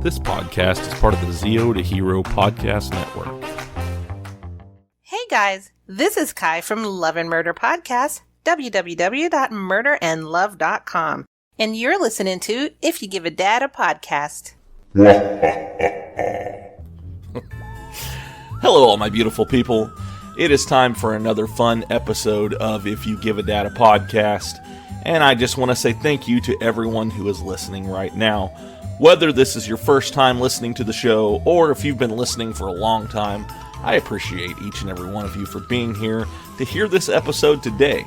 This podcast is part of the Zio to Hero Podcast Network. Hey guys, this is Kai from Love and Murder Podcast, www.murderandlove.com, and you're listening to If You Give a Dad a Podcast. Hello, all my beautiful people. It is time for another fun episode of If You Give a Dad a Podcast, and I just want to say thank you to everyone who is listening right now. Whether this is your first time listening to the show, or if you've been listening for a long time, I appreciate each and every one of you for being here to hear this episode today.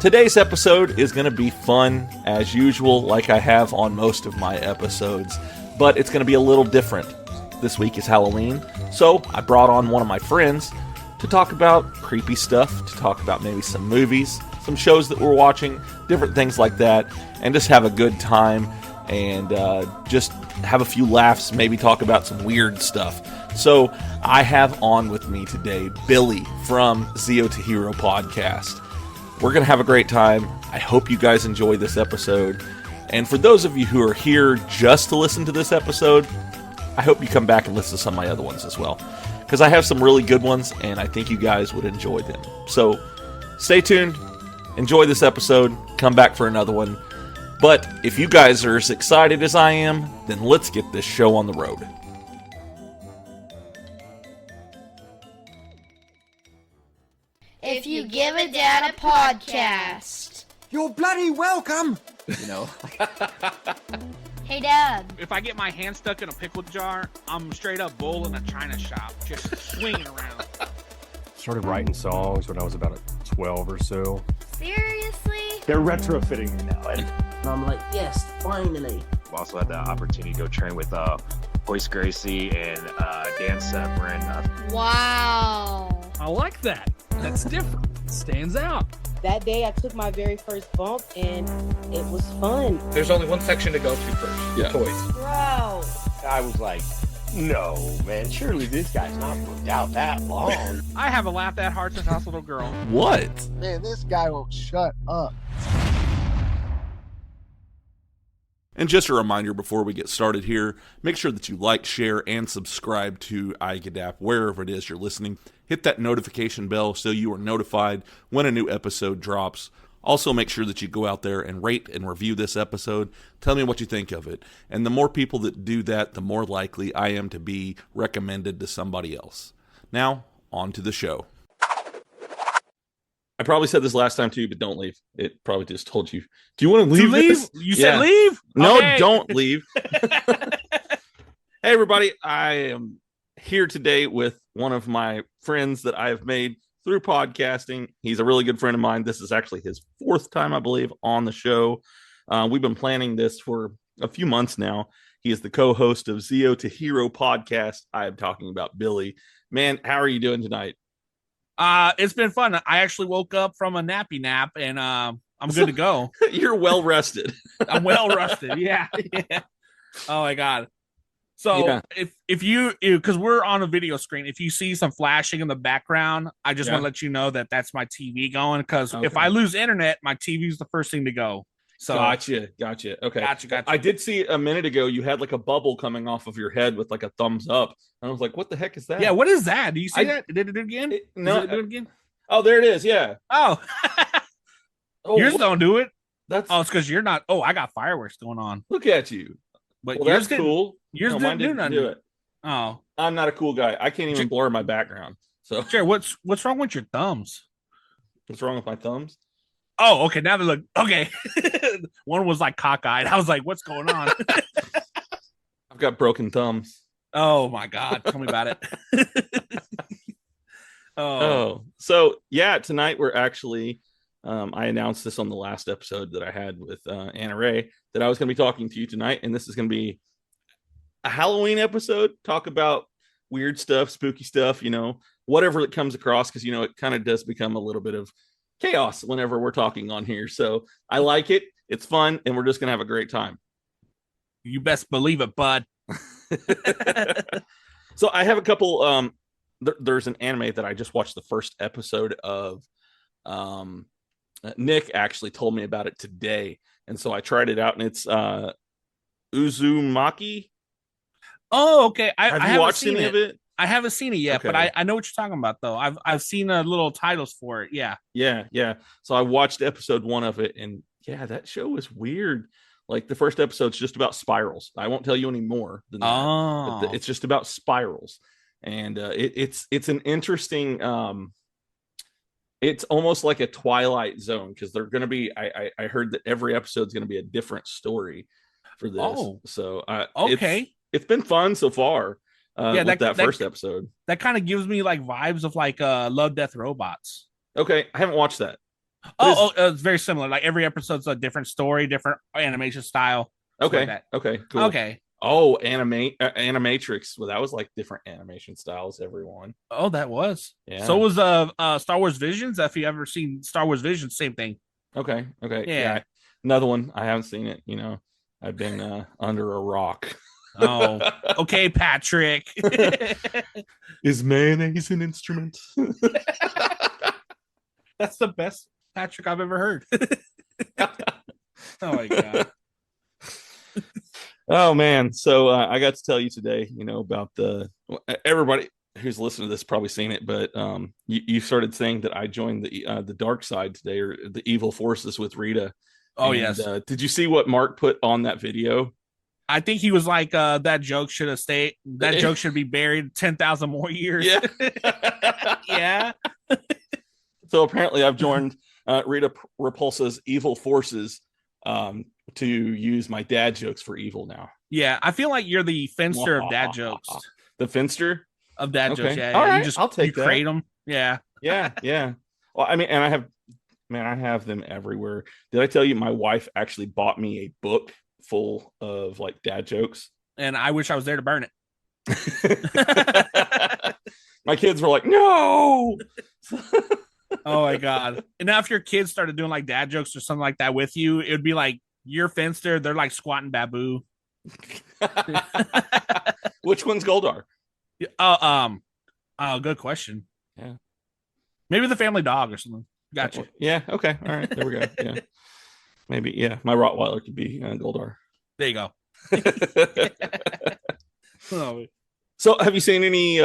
Today's episode is going to be fun, as usual, like I have on most of my episodes, but it's going to be a little different. This week is Halloween, so I brought on one of my friends to talk about creepy stuff, to talk about maybe some movies, some shows that we're watching, different things like that, and just have a good time and just have a few laughs, maybe talk about some weird stuff. So I have on with me today Billy from Zio to Hero Podcast. We're going to have a great time. I hope you guys enjoy this episode. And for those of you who are here just to listen to this episode, I hope you come back and listen to some of my other ones as well, because I have some really good ones, and I think you guys would enjoy them. So stay tuned, enjoy this episode, come back for another one. But if you guys are as excited as I am, then let's get this show on the road. If You Give a Dad a Podcast. You're bloody welcome! You know? Hey, Dad. If I get my hand stuck in a pickle jar, I'm straight up bull in a china shop, just swinging around. Started writing songs when I was about 12 or so. Seriously? They're retrofitting me now. And I'm like, yes, finally. I also had the opportunity to go train with Hoist Gracie and Dan Severin. Wow. I like that. That's different. It stands out. That day I took my very first bump and it was fun. There's only one section to go to first. Yeah. Toys. Bro. I was like, no, man, surely this guy's not booked out that long. I haven't laughed that hard since I was a little girl. What? Man, this guy won't shut up. And just a reminder before we get started here, make sure that you like, share, and subscribe to iGadap wherever it is you're listening. Hit that notification bell so you are notified when a new episode drops. Also, make sure that you go out there and rate and review this episode. Tell me what you think of it. And the more people that do that, the more likely I am to be recommended to somebody else. Now, on to the show. I probably said this last time too, but don't leave. It probably just told you. Do you want to leave? This? You said leave? No, Okay. don't leave. Hey, everybody. I am here today with one of my friends that I have made through podcasting. He's a really good friend of mine. This is actually his fourth time, I believe, on the show. We've been planning this for a few months now. He is the co-host of Zio to Hero Podcast. I am talking about Billy. Man, how are you doing tonight? It's been fun. I actually woke up from a nappy nap, and I'm good to go. You're well rested. I'm well rested. Yeah. Oh my God. So Yeah. if you, because we're on a video screen, if you see some flashing in the background, I just want to let you know that that's my TV going, because if I lose internet, my TV is the first thing to go. So Gotcha. Okay. Gotcha. I did see a minute ago you had like a bubble coming off of your head with like a thumbs up. And I was like, what the heck is that? Yeah, what is that? Do you see that? Did it again? No. Did it do it again? Oh, there it is. Yeah. Oh. Oh, Yours don't do it. That's Oh, it's because you're not. Oh, I got fireworks going on. look at you. But Well, yours that's cool. Yours No, didn't do nothing. do it. Oh, I'm not a cool guy. I can't even blur my background. So sure. What's wrong with your thumbs? what's wrong with my thumbs? Oh, okay. Now they look okay. One was like cockeyed. I was like, "What's going on?" I've got broken thumbs. Oh my God! Tell me about it. Oh, so yeah, tonight we're actually, I announced this on the last episode that I had with Anna Ray that I was going to be talking to you tonight, and this is going to be a Halloween episode. Talk about weird stuff, spooky stuff, whatever it comes across, because it kind of does become a little bit of chaos whenever we're talking on here. So I like it. It's fun, and we're just going to have a great time. You best believe it, bud. So I have a couple. There's an anime that I just watched the first episode of. Nick actually told me about it today, and so I tried it out, and it's Uzumaki. Oh, okay. I Have you haven't watched seen any of it? I haven't seen it yet, but Okay. I know what you're talking about though. I've seen little titles for it. Yeah. Yeah. So I watched episode 1 of it, and yeah, that show was weird. Like the first episode's just about spirals. I won't tell you any more than that. Oh. But it's just about spirals, and it's an interesting. It's almost like a Twilight Zone, because they're going to be. I heard that every episode's going to be a different story for this. Oh. So Okay. it's been fun so far. Yeah, with that first episode. That kind of gives me like vibes of like Love, Death, Robots. Okay, I haven't watched that. It's very similar. Like every episode's a different story, different animation style. Okay. Like Okay. Cool. Okay. Oh, Animatrix. Well, that was like different animation styles. Everyone. Oh, that was. Yeah. So was Star Wars Visions. If you ever seen Star Wars Visions, same thing. Okay. Yeah. Another one. I haven't seen it. You know, I've been under a rock. Oh, okay, Patrick. Is mayonnaise an instrument? That's the best Patrick I've ever heard. Oh my god. Oh man. So I got to tell you today, about everybody who's listening to this probably seen it, but you started saying that I joined the dark side today, or the evil forces with Rita. Oh, and, yes. Did you see what Mark put on that video? I think he was like, that joke should have stayed. That joke should be buried 10,000 more years. Yeah. Yeah. So apparently I've joined Rita Repulsa's evil forces to use my dad jokes for evil now. Yeah. I feel like you're the Finster of dad jokes. The Finster? Of dad jokes. Yeah. All right. You just, I'll take that. create them. Yeah. Yeah. Well, I mean, and I have them everywhere. Did I tell you my wife actually bought me a book full of like dad jokes? And I wish I was there to burn it. My kids were like, no. Oh my god. And now if your kids started doing like dad jokes or something like that with you, it would be like you're Finster, they're like squatting Babu. Which one's Goldar? Good question. Yeah. Maybe the family dog or something. Gotcha. Yeah, okay. All right. There we go. Yeah. Maybe, yeah. My Rottweiler could be Goldar. There you go. Oh. So have you seen any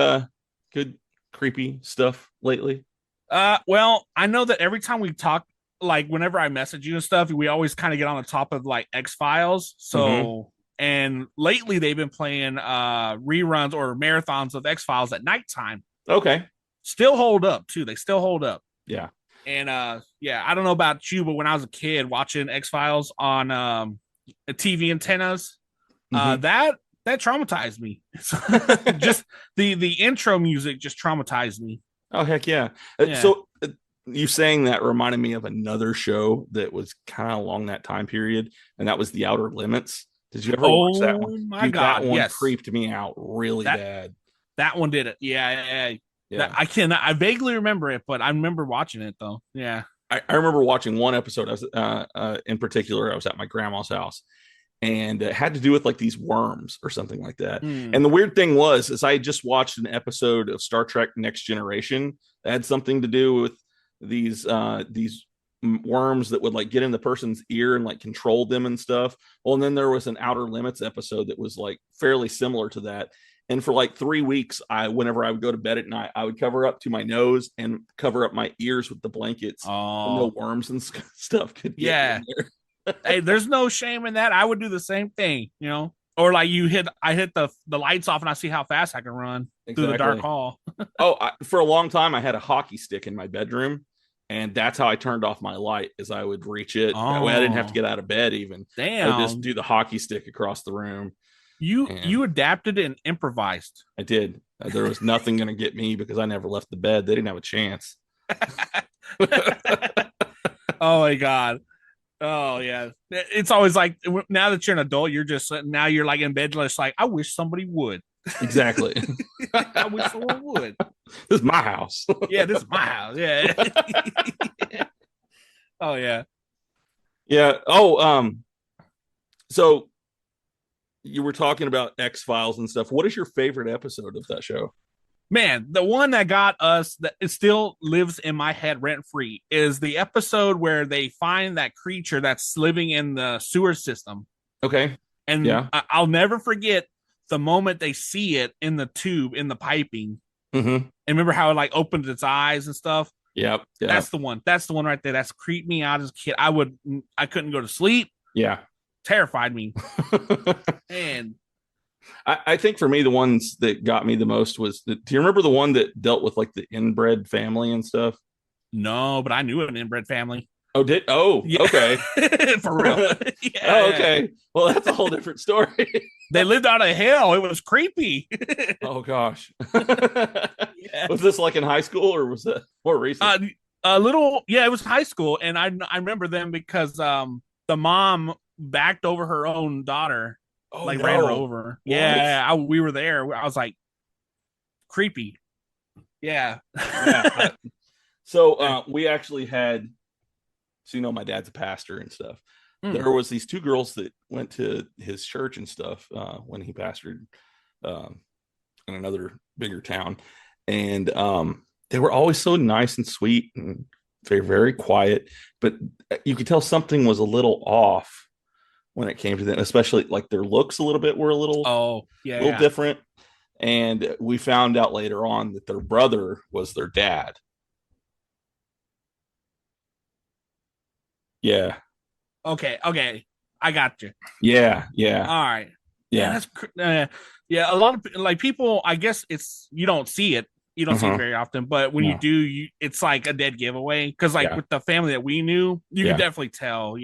good creepy stuff lately? Well, I know that every time we talk, like whenever I message you and stuff, we always kind of get on the top of like X-Files. So and lately they've been playing reruns or marathons of X-Files at nighttime. Okay. Still hold up too. They still hold up. Yeah. And yeah, I don't know about you, but when I was a kid watching X-Files on TV antennas, that traumatized me. Just the intro music just traumatized me. Oh heck yeah. So you saying that reminded me of another show that was kind of along that time period, and that was The Outer Limits. Did you ever watch that one? My God, that one yes. creeped me out really bad. That one did it. Yeah. I vaguely remember it, but I remember watching it though. Yeah. I remember watching one episode. I was in particular, I was at my grandma's house, and it had to do with like these worms or something like that. And the weird thing is I just watched an episode of Star Trek Next Generation that had something to do with these worms that would like get in the person's ear and like control them and stuff. Well, and then there was an Outer Limits episode that was like fairly similar to that. And for like 3 weeks, whenever I would go to bed at night, I would cover up to my nose and cover up my ears with the blankets. Oh, no worms and stuff could get in there. Hey, there's no shame in that. I would do the same thing, or like I hit the lights off and I see how fast I can run through the dark hall. For a long time, I had a hockey stick in my bedroom, and that's how I turned off my light, is I would reach it. That way I didn't have to get out of bed even. Damn. I would just do the hockey stick across the room. You adapted and improvised. I did. There was nothing going to get me because I never left the bed. They didn't have a chance. Oh my God. Oh yeah. It's always like, now that you're an adult, you're like in bed, just like, I wish somebody would. Exactly. I wish someone would. This is my house. Yeah, this is my house. Yeah. Oh yeah. Yeah. Oh, so you were talking about X-Files and stuff. What is your favorite episode of that show? Man, the one that got us, that it still lives in my head rent free, is the episode where they find that creature that's living in the sewer system. Okay. And I'll never forget the moment they see it in the tube, in the piping, Mm-hmm. and remember how it like opened its eyes and stuff? Yep. That's the one. That's the one right there. That's creeped me out as a kid. I couldn't go to sleep. Yeah. Terrified me. And I think for me, the ones that got me the most was do you remember the one that dealt with like the inbred family and stuff? no, but I knew an inbred family. Oh, Yeah. okay. For real. Yeah, Oh, okay. Well, that's a whole different story. They lived out of hell. It was creepy. Oh gosh. Yeah. Was this like in high school or was it more recent? A little, yeah, it was high school, and I remember them because the mom backed over her own daughter, ran her over. What? Yeah, we were there. I was like, creepy. Yeah. Yeah. So we actually had, so my dad's a pastor and stuff. There was these two girls that went to his church and stuff when he pastored in another bigger town, and they were always so nice and sweet and very, very quiet, but you could tell something was a little off when it came to them, especially like their looks a little bit were a little different. And we found out later on that their brother was their dad. Yeah. Okay. I got you. Yeah. All right. Yeah. That's a lot of like people. I guess you don't see it. You don't see it very often, but when you do, it's like a dead giveaway. Because with the family that we knew, you could definitely tell.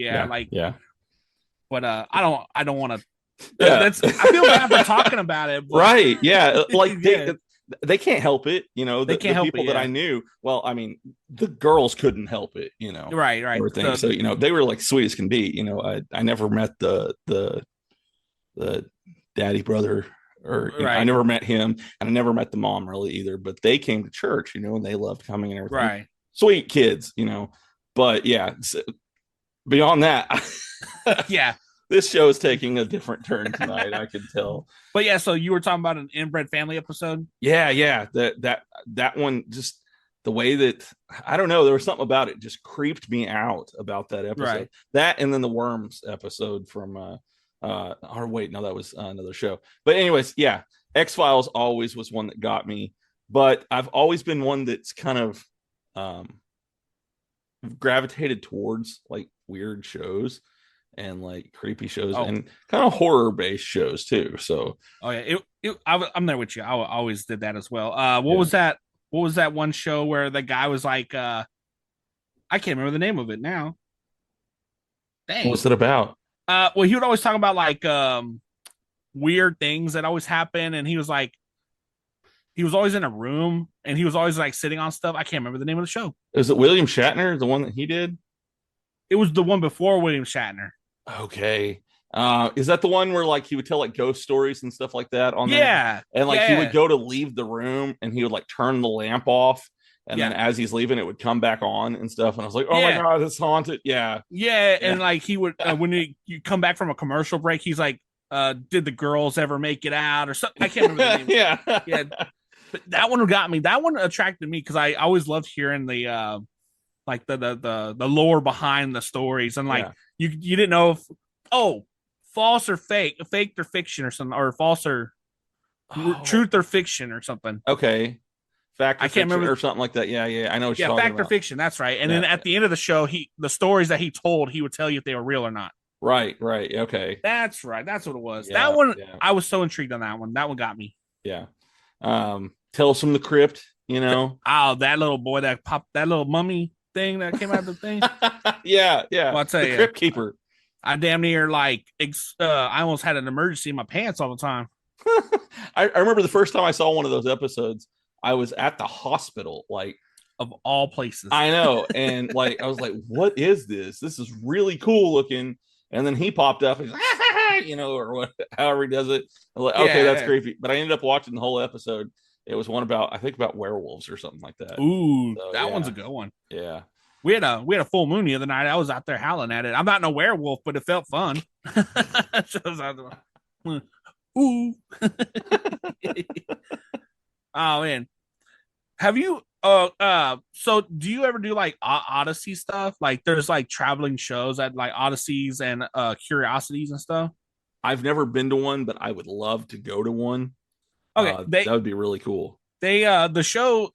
But I don't want to. I feel bad for talking about it. But, right. Yeah. Like they can't help it. They can't help people that I knew. Well, I mean, the girls couldn't help it. Right. So they were like sweet as can be. I never met the daddy brother, or I never met him, and I never met the mom really either. But they came to church, and they loved coming and everything. Right. Sweet kids, But yeah, beyond that, yeah. This show is taking a different turn tonight. I can tell. But yeah, so you were talking about an inbred family episode? Yeah. That one, just the way that, I don't know, there was something about it just creeped me out about that episode. Right. That and then the Worms episode from or wait, no, that was another show. But anyways, yeah, X-Files always was one that got me. But I've always been one that's kind of gravitated towards like weird shows and like creepy shows and kind of horror based shows too. So I'm there with you. I always did that as well. What was that one show where the guy was like I can't remember the name of it now. Dang. What's it about? Well, he would always talk about like weird things that always happen, and he was always in a room and he was always like sitting on stuff. I can't remember the name of the show. Is it William Shatner, the one that he did? It was the one before William Shatner. Okay. Is that the one where like he would tell like ghost stories and stuff like that on there? Yeah. And like he would go to leave the room and he would like turn the lamp off, and then as he's leaving it would come back on and stuff, and I was like, oh my god, it's haunted. Yeah. And like he would when you come back from a commercial break, he's like, did the girls ever make it out or something? I can't remember the name. Yeah. But that one got me. That one attracted me because I always loved hearing the like the lore behind the stories, and like you didn't know if false or fake or fiction or something, or false or truth or fiction or something. Okay. Fact or I can't remember or something like that. Yeah. I know what you're talking fact about. or fiction, that's right. And then at the end of the show, the stories that he told, he would tell you if they were real or not. Right. Okay. That's right. That's what it was. Yeah, that one I was so intrigued on that one. That one got me. Yeah. Tales from the Crypt, that little boy that popped, that little mummy thing that came out of the thing. yeah. Well, I'll tell the you, Crypt Keeper. I damn near I almost had an emergency in my pants all the time. I remember the first time I saw one of those episodes, I was at the hospital, like of all places. I know, and like I was like, "What is this? This is really cool looking." And then he popped up, and or what, however he does it. I was like, okay, that's creepy. But I ended up watching the whole episode. It was one about werewolves or something like that. Ooh, that one's a good one. Yeah. We had a full moon the other night. I was out there howling at it. I'm not no werewolf, but it felt fun. Ooh. Oh man. Have you so do you ever do like Odyssey stuff? Like there's like traveling shows at like Odysseys and Curiosities and stuff? I've never been to one, but I would love to go to one. Okay, that would be really cool. They the show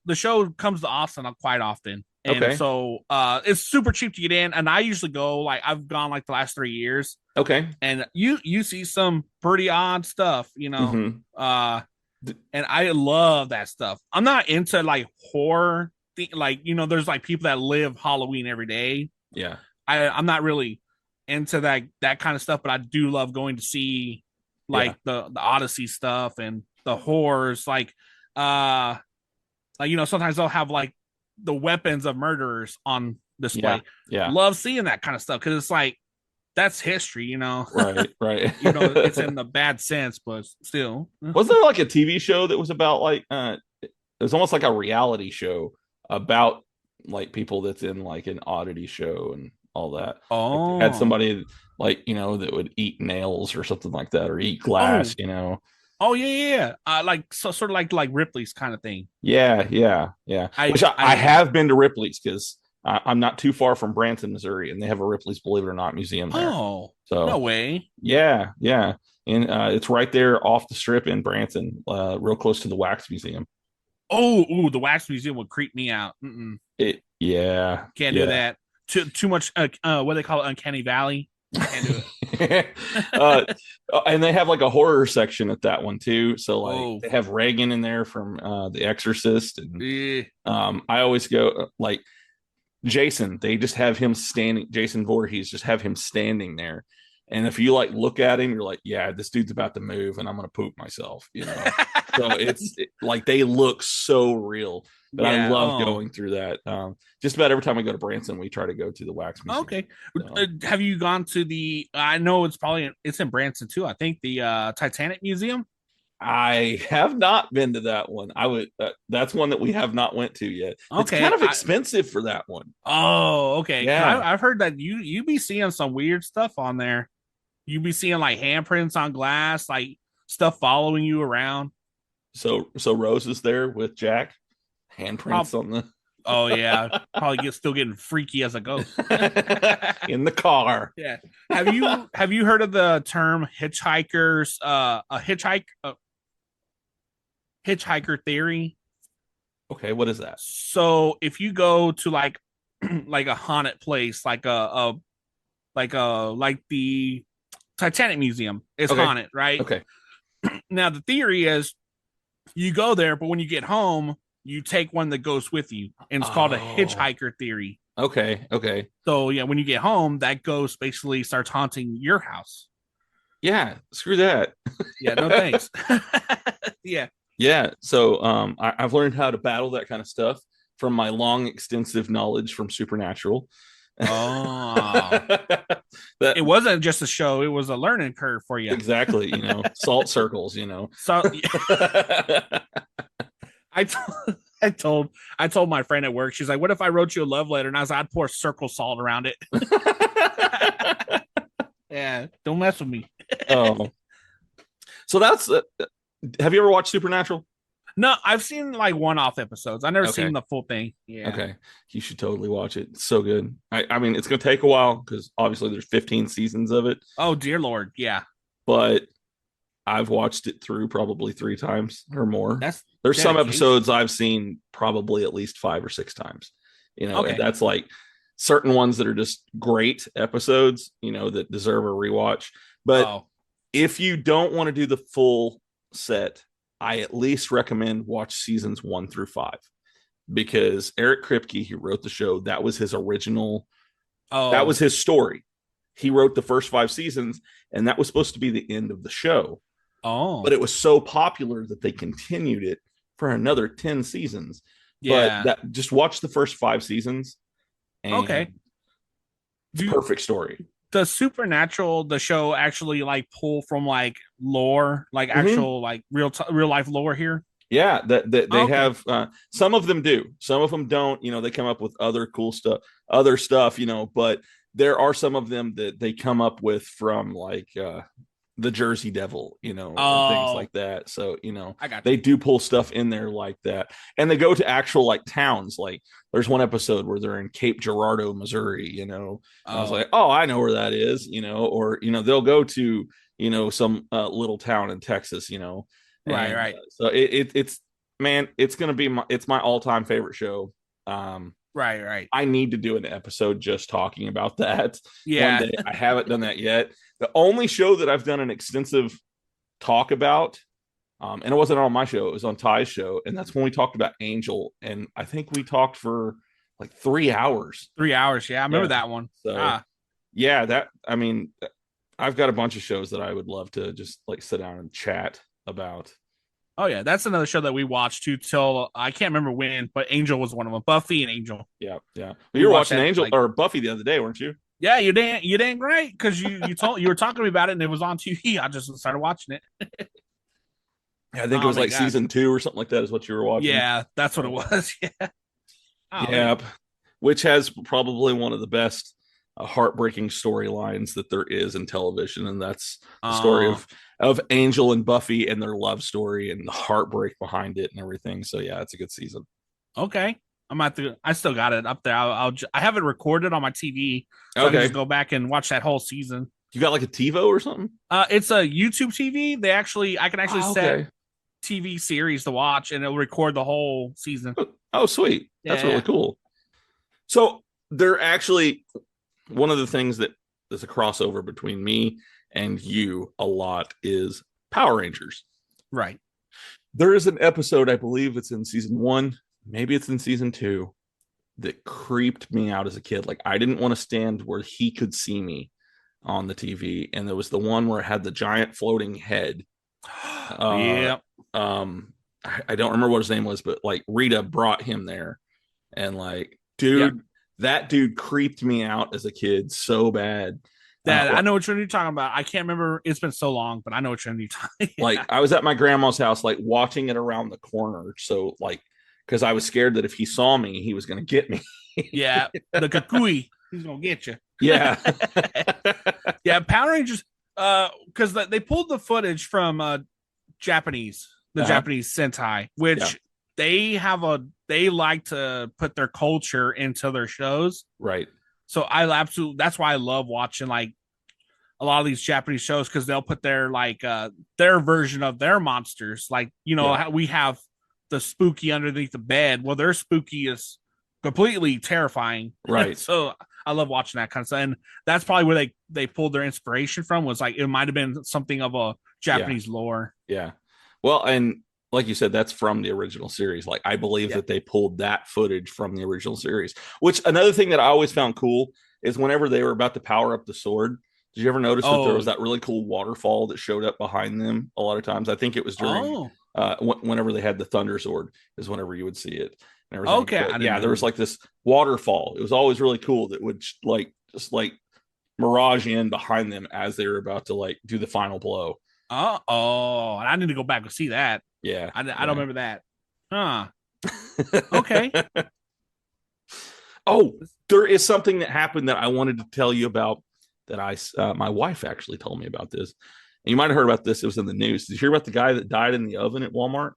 comes to Austin quite often. And okay. So it's super cheap to get in, and I usually go, like, I've gone like the last 3 years. Okay. And you see some pretty odd stuff, you know. And I love that stuff. I'm not into like horror, like, you know, there's like people that live Halloween every day. Yeah. I'm not really into that kind of stuff, but I do love going to see like the Odyssey stuff and the horrors, like you know, sometimes they'll have like the weapons of murderers on display. Yeah. Love seeing that kind of stuff because it's like that's history, you know. Right. You know, it's in the bad sense, but still. Was there like a TV show that was about like it was almost like a reality show about like people that's in like an oddity show and all that? Oh, like, had somebody like, you know, that would eat nails or something like that, or eat glass, you know. Oh yeah. Like sort of like Ripley's kind of thing. Yeah. I have been to Ripley's because I'm not too far from Branson, Missouri, and they have a Ripley's Believe It or Not museum there. Oh, so no way. Yeah, and it's right there off the strip in Branson, real close to the Wax Museum. Oh, the Wax Museum would creep me out. Can't do that. Too much. What they call it, Uncanny Valley. Can't do it. And they have like a horror section at that one too. So like they have Reagan in there from The Exorcist, and I always go like Jason. They just have him standing. Jason Voorhees just have him standing there, and if you like look at him, you're like, yeah, this dude's about to move, and I'm gonna poop myself. You know. So it's like they look so real. But I love going through that. Just about every time I go to Branson, we try to go to the Wax Museum. Okay. So. Have you gone to the? I know it's in Branson too. I think the Titanic Museum. I have not been to that one. I would. That's one that we have not went to yet. Okay. It's kind of expensive for that one. Oh, okay. Yeah, I've heard that you be seeing some weird stuff on there. You be seeing like handprints on glass, like stuff following you around. So Rose is there with Jack. Handprints on the. Oh yeah, probably still getting freaky as a ghost in the car. Yeah. Have you heard of the term hitchhikers? Hitchhiker theory. Okay, what is that? So if you go to like a haunted place, like the Titanic Museum is haunted, right? Okay. Now the theory is you go there, but when you get home, you take one that goes with you, and it's called a hitchhiker theory. Okay. So yeah, when you get home, that ghost basically starts haunting your house. Yeah, screw that. Yeah, no thanks. Yeah. So I've learned how to battle that kind of stuff from my long, extensive knowledge from Supernatural. Oh, it wasn't just a show; it was a learning curve for you. Exactly. You know, salt circles. You know. So I told my friend at work. She's like, "What if I wrote you a love letter?" And I was like, "I'd pour circle salt around it." Yeah, don't mess with me. Oh, so that's. Have you ever watched Supernatural? No, I've seen like one-off episodes. I've never seen the full thing. Yeah. Okay, you should totally watch it. It's so good. I mean, it's going to take a while because obviously there's 15 seasons of it. Oh dear Lord, yeah. But I've watched it through probably 3 times or more. There's dedication. Some episodes I've seen probably at least 5 or 6 times. You know, and that's like certain ones that are just great episodes, you know, that deserve a rewatch. But if you don't want to do the full set, I at least recommend watch seasons 1 through 5, because Eric Kripke, who wrote the show, that was his original. That was his story. He wrote the first 5 seasons, and that was supposed to be the end of the show. But it was so popular that they continued it for another 10 seasons. Yeah. But just watch the first 5 seasons. And perfect story. Does Supernatural, the show, actually like pull from like lore, like actual like real life lore here? Yeah, they have. Some of them do. Some of them don't. You know, they come up with other cool stuff, other stuff. You know, but there are some of them that they come up with from like the Jersey Devil, you know, and things like that. So, you know, they do pull stuff in there like that. And they go to actual like towns. Like there's one episode where they're in Cape Girardeau, Missouri, you know. I was like, oh, I know where that is, you know, or, you know, they'll go to, some little town in Texas, Right. So it's man, it's gonna be my all-time favorite show. Right. I need to do an episode just talking about that. Yeah. One day. I haven't done that yet. The only show that I've done an extensive talk about, and it wasn't on my show, it was on Ty's show, and that's when we talked about Angel, and I think we talked for like 3 hours. 3 hours, yeah. I remember that one. So I've got a bunch of shows that I would love to just like sit down and chat about. Oh yeah, that's another show that we watched too till I can't remember when, but Angel was one of them. Buffy and Angel. Yeah. Well, you were watching Angel or Buffy the other day, weren't you? Yeah, you didn't great because you were talking to me about it and it was on TV. I just started watching it. Yeah, I think it was like season 2 or something like that is what you were watching. Yeah, that's what it was. Yeah. Yep. Which has probably one of the best heartbreaking storylines that there is in television, and that's the story of Angel and Buffy and their love story and the heartbreak behind it and everything. So yeah, it's a good season. Okay, I still got it up there. I have it recorded on my TV, so I can just go back and watch that whole season. You got like a TiVo or something? It's a YouTube TV. I can actually set TV series to watch, and it'll record the whole season. Oh, sweet! That's really cool. So they're actually one of the things that is a crossover between me and you a lot is Power Rangers. Right. There is an episode, I believe it's in season 1, maybe it's in season 2, that creeped me out as a kid. Like I didn't want to stand where he could see me on the TV. And there was the one where it had the giant floating head. Yeah. I don't remember what his name was, but like Rita brought him there. And like, dude, that dude creeped me out as a kid so bad. I know what you're talking about. I can't remember. It's been so long, but I know what you're talking. Like I was at my grandma's house, like watching it around the corner. So like, because I was scared that if he saw me, he was going to get me. Yeah, the kakui, he's going to get you. Yeah. Yeah, Power Rangers. Because they pulled the footage from Japanese Sentai, which they like to put their culture into their shows. Right. So that's why I love watching like a lot of these Japanese shows, because they'll put their version of their monsters. Like, how we have the spooky underneath the bed. Well, their spooky is completely terrifying. Right. So I love watching that kind of stuff. And that's probably where they pulled their inspiration from, was like, it might have been something of a Japanese lore. Yeah. Well, and like you said, that's from the original series. Like I believe that they pulled that footage from the original series, which another thing that I always found cool is whenever they were about to power up the sword, did you ever notice that there was that really cool waterfall that showed up behind them a lot of times? I think it was during whenever they had the Thunder Sword is whenever you would see it. And everything. Okay. But, there was like this waterfall. It was always really cool that would just mirage in behind them as they were about to like do the final blow. Oh, I need to go back and see that. Yeah. I don't remember that. Huh. Okay. Oh, there is something that happened that I wanted to tell you about that my wife actually told me about this. And you might have heard about this. It was in the news. Did you hear about the guy that died in the oven at Walmart?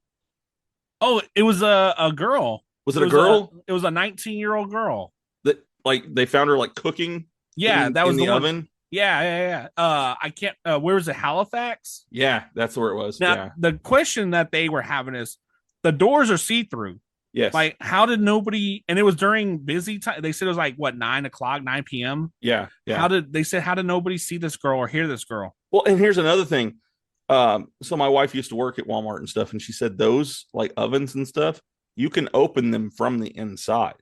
Oh, it was a girl. Was it a girl? It was a 19-year-old girl. That like they found her like cooking. Yeah, that was in the oven. Yeah. I can't. Where was it? Halifax? Yeah, that's where it was. Now, the question that they were having is, the doors are see-through. Yes. Like, how did nobody? And it was during busy time. They said it was like 9 p.m. Yeah. How did nobody see this girl or hear this girl? Well, and here's another thing. So my wife used to work at Walmart and stuff, and she said those like ovens and stuff, you can open them from the inside.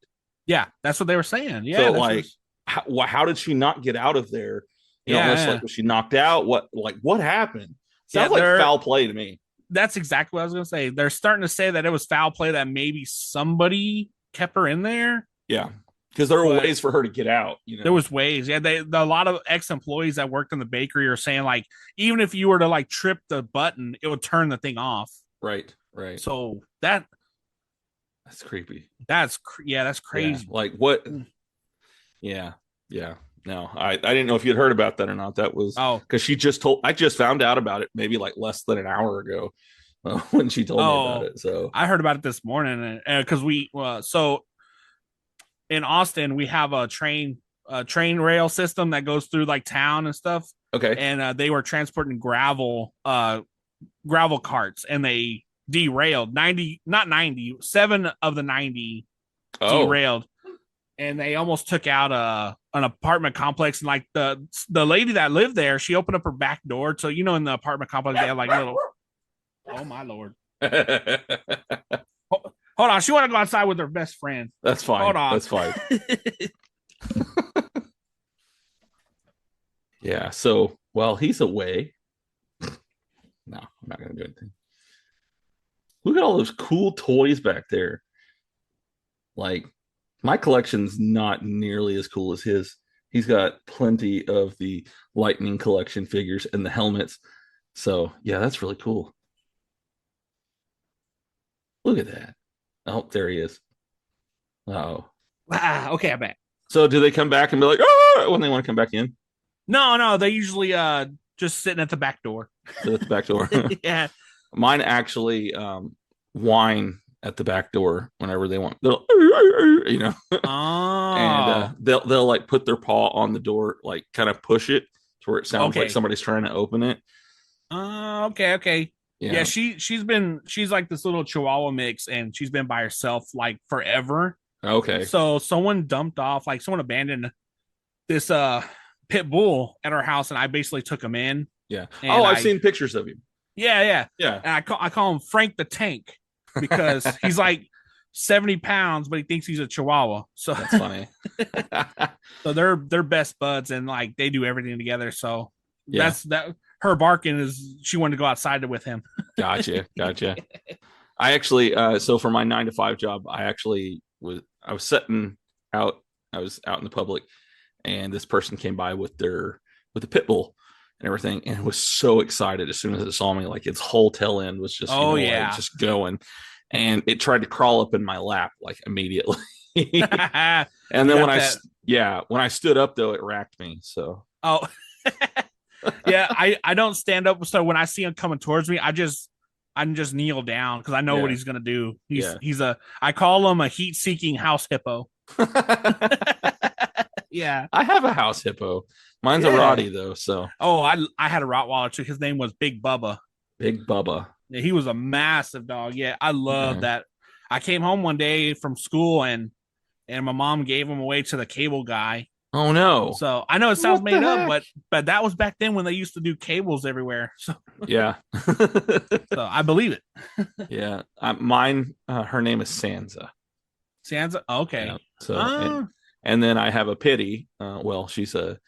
Yeah, that's what they were saying. Yeah. So like, how did she not get out of there? Like, was she knocked out? What happened? Sounds like foul play to me. That's exactly what I was going to say. They're starting to say that it was foul play, that maybe somebody kept her in there. Yeah. Because there were ways for her to get out. There was ways. Yeah. A lot of ex-employees that worked in the bakery are saying, like, even if you were to like trip the button, it would turn the thing off. Right. So that's creepy. That's crazy. Yeah. Like what? Yeah. No, I didn't know if you'd heard about that or not. That was because I just found out about it maybe like less than an hour ago when she told me about it. So I heard about it this morning because so in Austin we have a train rail system that goes through like town and stuff. Okay. And they were transporting gravel carts, and they derailed 7 of the 90 derailed, and they almost took out an apartment complex. And like the lady that lived there, she opened up her back door. So in the apartment complex they have like little. Oh my lord! Hold on, she want to go outside with her best friend. That's fine. Hold on. That's fine. Yeah. So while he's away, no, I'm not gonna do anything. Look at all those cool toys back there. Like, my collection's not nearly as cool as his. He's got plenty of the Lightning collection figures and the helmets. So, yeah, that's really cool. Look at that. Oh, there he is. Oh. Okay, I'm back. So, do they come back and be like, oh, when they want to come back in? No, they usually just sitting at the back door. At the back door. Yeah. Mine actually whine at the back door whenever they want. They'll, and they'll like put their paw on the door, like kind of push it to where it sounds like somebody's trying to open it. Okay. Yeah, she's like this little Chihuahua mix, and she's been by herself like forever. Okay. So someone abandoned this pit bull at our house, and I basically took him in. Yeah. I've seen pictures of him. Yeah. And I call him Frank the Tank because he's like 70 pounds, but he thinks he's a Chihuahua. So that's funny. So they're best buds, and like they do everything together. So that's that. Her barking is she wanted to go outside with him. Gotcha. I actually, so for my 9 to 5 job, I was sitting out. I was out in the public, and this person came by with the pit bull and everything, and it was so excited as soon as it saw me. Like its whole tail end was just just going, and it tried to crawl up in my lap like immediately. And then when I stood up though, it racked me. So yeah, I don't stand up. So when I see him coming towards me, I just kneel down because I know what he's gonna do. I call him a heat-seeking house hippo. Yeah, I have a house hippo. Mine's a Roddy though. So I had a Rottweiler too. His name was Big Bubba. Big Bubba. Yeah, he was a massive dog. Yeah, I love that. I came home one day from school and my mom gave him away to the cable guy. Oh no! So I know it sounds made up, but that was back then when they used to do cables everywhere. So yeah, so I believe it. Yeah, mine. Her name is Sansa. Sansa. Okay. Yeah, so and then I have a Pitty. She's a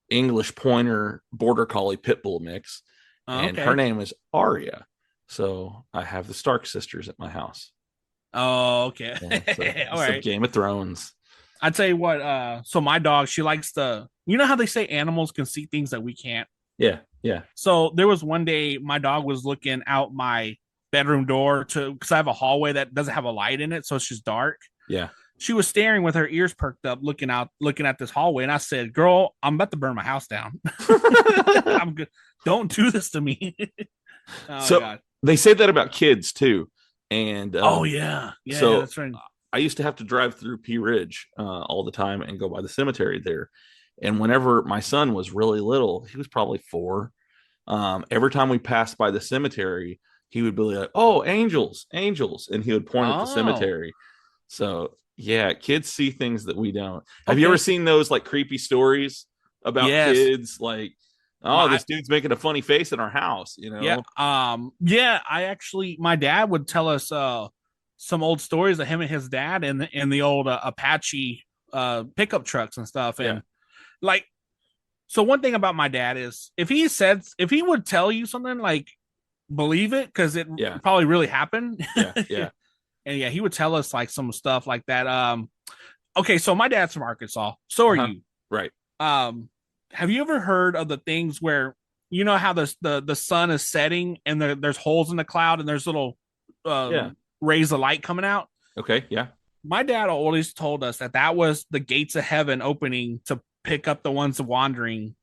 English Pointer Border Collie Pit Bull mix, and her name is Arya. So I have the Stark sisters at my house. Oh, okay. Yeah, all right. Game of Thrones. I tell you what, so my dog, she likes you know how they say animals can see things that we can't? Yeah. So there was one day my dog was looking out my bedroom door because I have a hallway that doesn't have a light in it, so it's just dark. Yeah. She was staring with her ears perked up, looking at this hallway, and I said, "Girl, I'm about to burn my house down. I'm good. Don't do this to me." God. They say that about kids too. And yeah, so that's right. I used to have to drive through Pea Ridge all the time and go by the cemetery there. And whenever my son was really little, he was probably 4. Every time we passed by the cemetery, he would be like, "Oh, angels," and he would point at the cemetery. So yeah, kids see things that we don't. Have you ever seen those like creepy stories about kids? Like, this dude's making a funny face in our house, you know? Yeah. I actually, my dad would tell us some old stories of him and his dad in the old Apache pickup trucks and stuff. And like, so one thing about my dad is if he would tell you something, like, believe it, because it probably really happened. Yeah. And he would tell us like some stuff like that. Okay, so my dad's from Arkansas. So are you. Right. Have you ever heard of the things where, you know how the sun is setting and there's holes in the cloud and there's little rays of light coming out? Okay, yeah. My dad always told us that was the gates of heaven opening to pick up the ones wandering,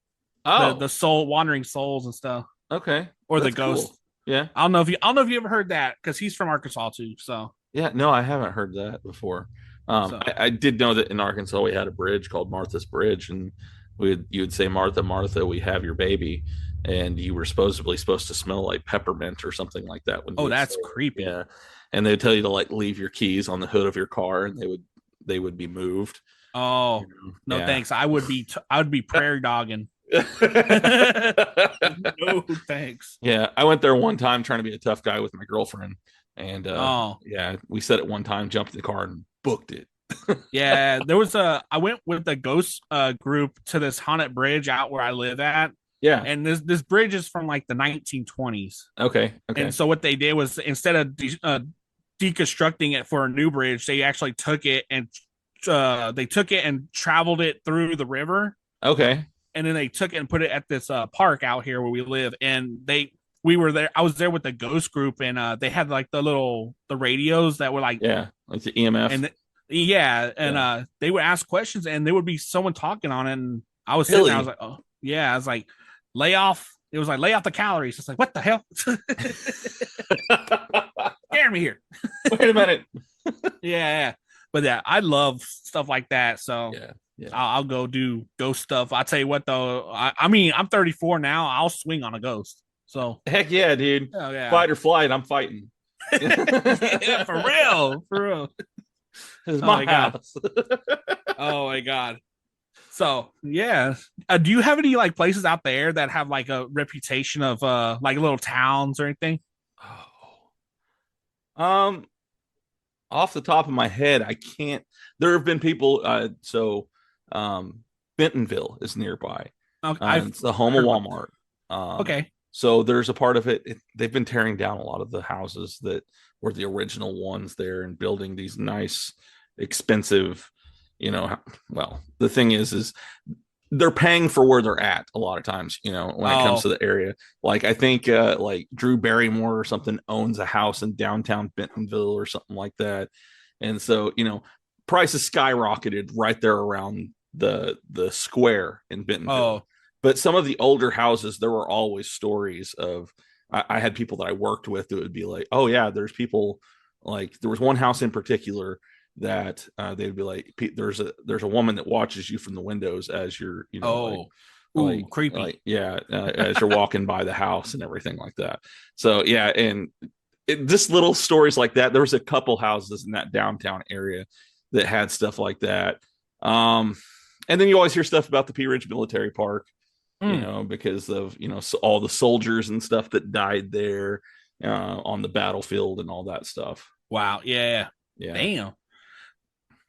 the soul wandering souls and stuff. Okay, or the ghosts. Cool. Yeah, I don't know if you ever heard that, because he's from Arkansas too. So yeah, no, I haven't heard that before. I did know that in Arkansas we had a bridge called Martha's Bridge, and you would say, Martha, Martha, we have your baby, and you were supposedly supposed to smell like peppermint or something like that. When Oh, that's creepy. Yeah, and they would tell you to like leave your keys on the hood of your car, and they would be moved. Oh, You know? no, Yeah. thanks. I would be prairie dogging. No, thanks. Yeah, I went there one time trying to be a tough guy with my girlfriend, and Oh. yeah, we said it one time, jumped in the car and booked it. Yeah, I went with the ghost group to this haunted bridge out where I live at. Yeah. And this bridge is from like the 1920s. Okay. And so what they did was, instead of deconstructing it for a new bridge, they actually took it and traveled it through the river. Okay. And then they took it and put it at this park out here where we live. And we were there. I was there with the ghost group, and they had like the radios that were like, yeah, like the EMF. And they would ask questions, and there would be someone talking on it. And I was Really? sitting there, I was like, oh yeah, I was like, lay off. It was like, lay off the calories. It's like, what the hell? Scare me here. Wait a minute. Yeah. But yeah, I love stuff like that. So yeah. I'll go do ghost stuff. I'll tell you what though, I mean, I'm 34 now. I'll swing on a ghost. So heck yeah, dude. Oh, yeah. Fight or flight, I'm fighting. Yeah, for real. This is my house. Oh my god. So yeah, do you have any like places out there that have like a reputation of like little towns or anything? Off the top of my head, I can't. There have been people. Bentonville is nearby. Okay, it's the home of Walmart. Okay. So there's a part of it. They've been tearing down a lot of the houses that were the original ones there and building these nice, expensive. Well, the thing is they're paying for where they're at a lot of times, when it comes to the area. Like I think like Drew Barrymore or something owns a house in downtown Bentonville or something like that. And so, prices skyrocketed right there around the square in Bentonville. But some of the older houses, there were always stories of, I had people that I worked with that would be like, oh yeah, there's people, like there was one house in particular that they'd be like, there's a woman that watches you from the windows as you're, creepy. As you're walking by the house and everything like that. So yeah, and just little stories like that. There was a couple houses in that downtown area that had stuff like that. And then you always hear stuff about the Pea Ridge Military Park, because of so all the soldiers and stuff that died there on the battlefield and all that stuff. Wow. Yeah. Damn.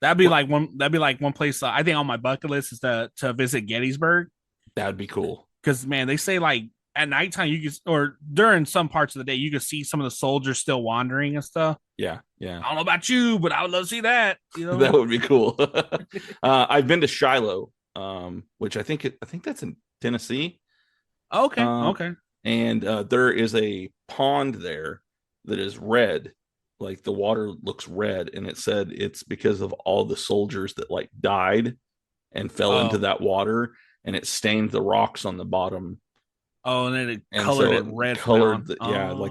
That'd be like one place I think on my bucket list is to visit Gettysburg. That'd be cool. Because man, they say like at nighttime or during some parts of the day you could see some of the soldiers still wandering and stuff. Yeah. I don't know about you, but I would love to see that. That would be cool. I've been to Shiloh, which I think that's in Tennessee. Okay. And there is a pond there that is red. Like the water looks red, and it said it's because of all the soldiers that like died and fell into that water, and it stained the rocks on the bottom. Oh, and then it colored it red. Like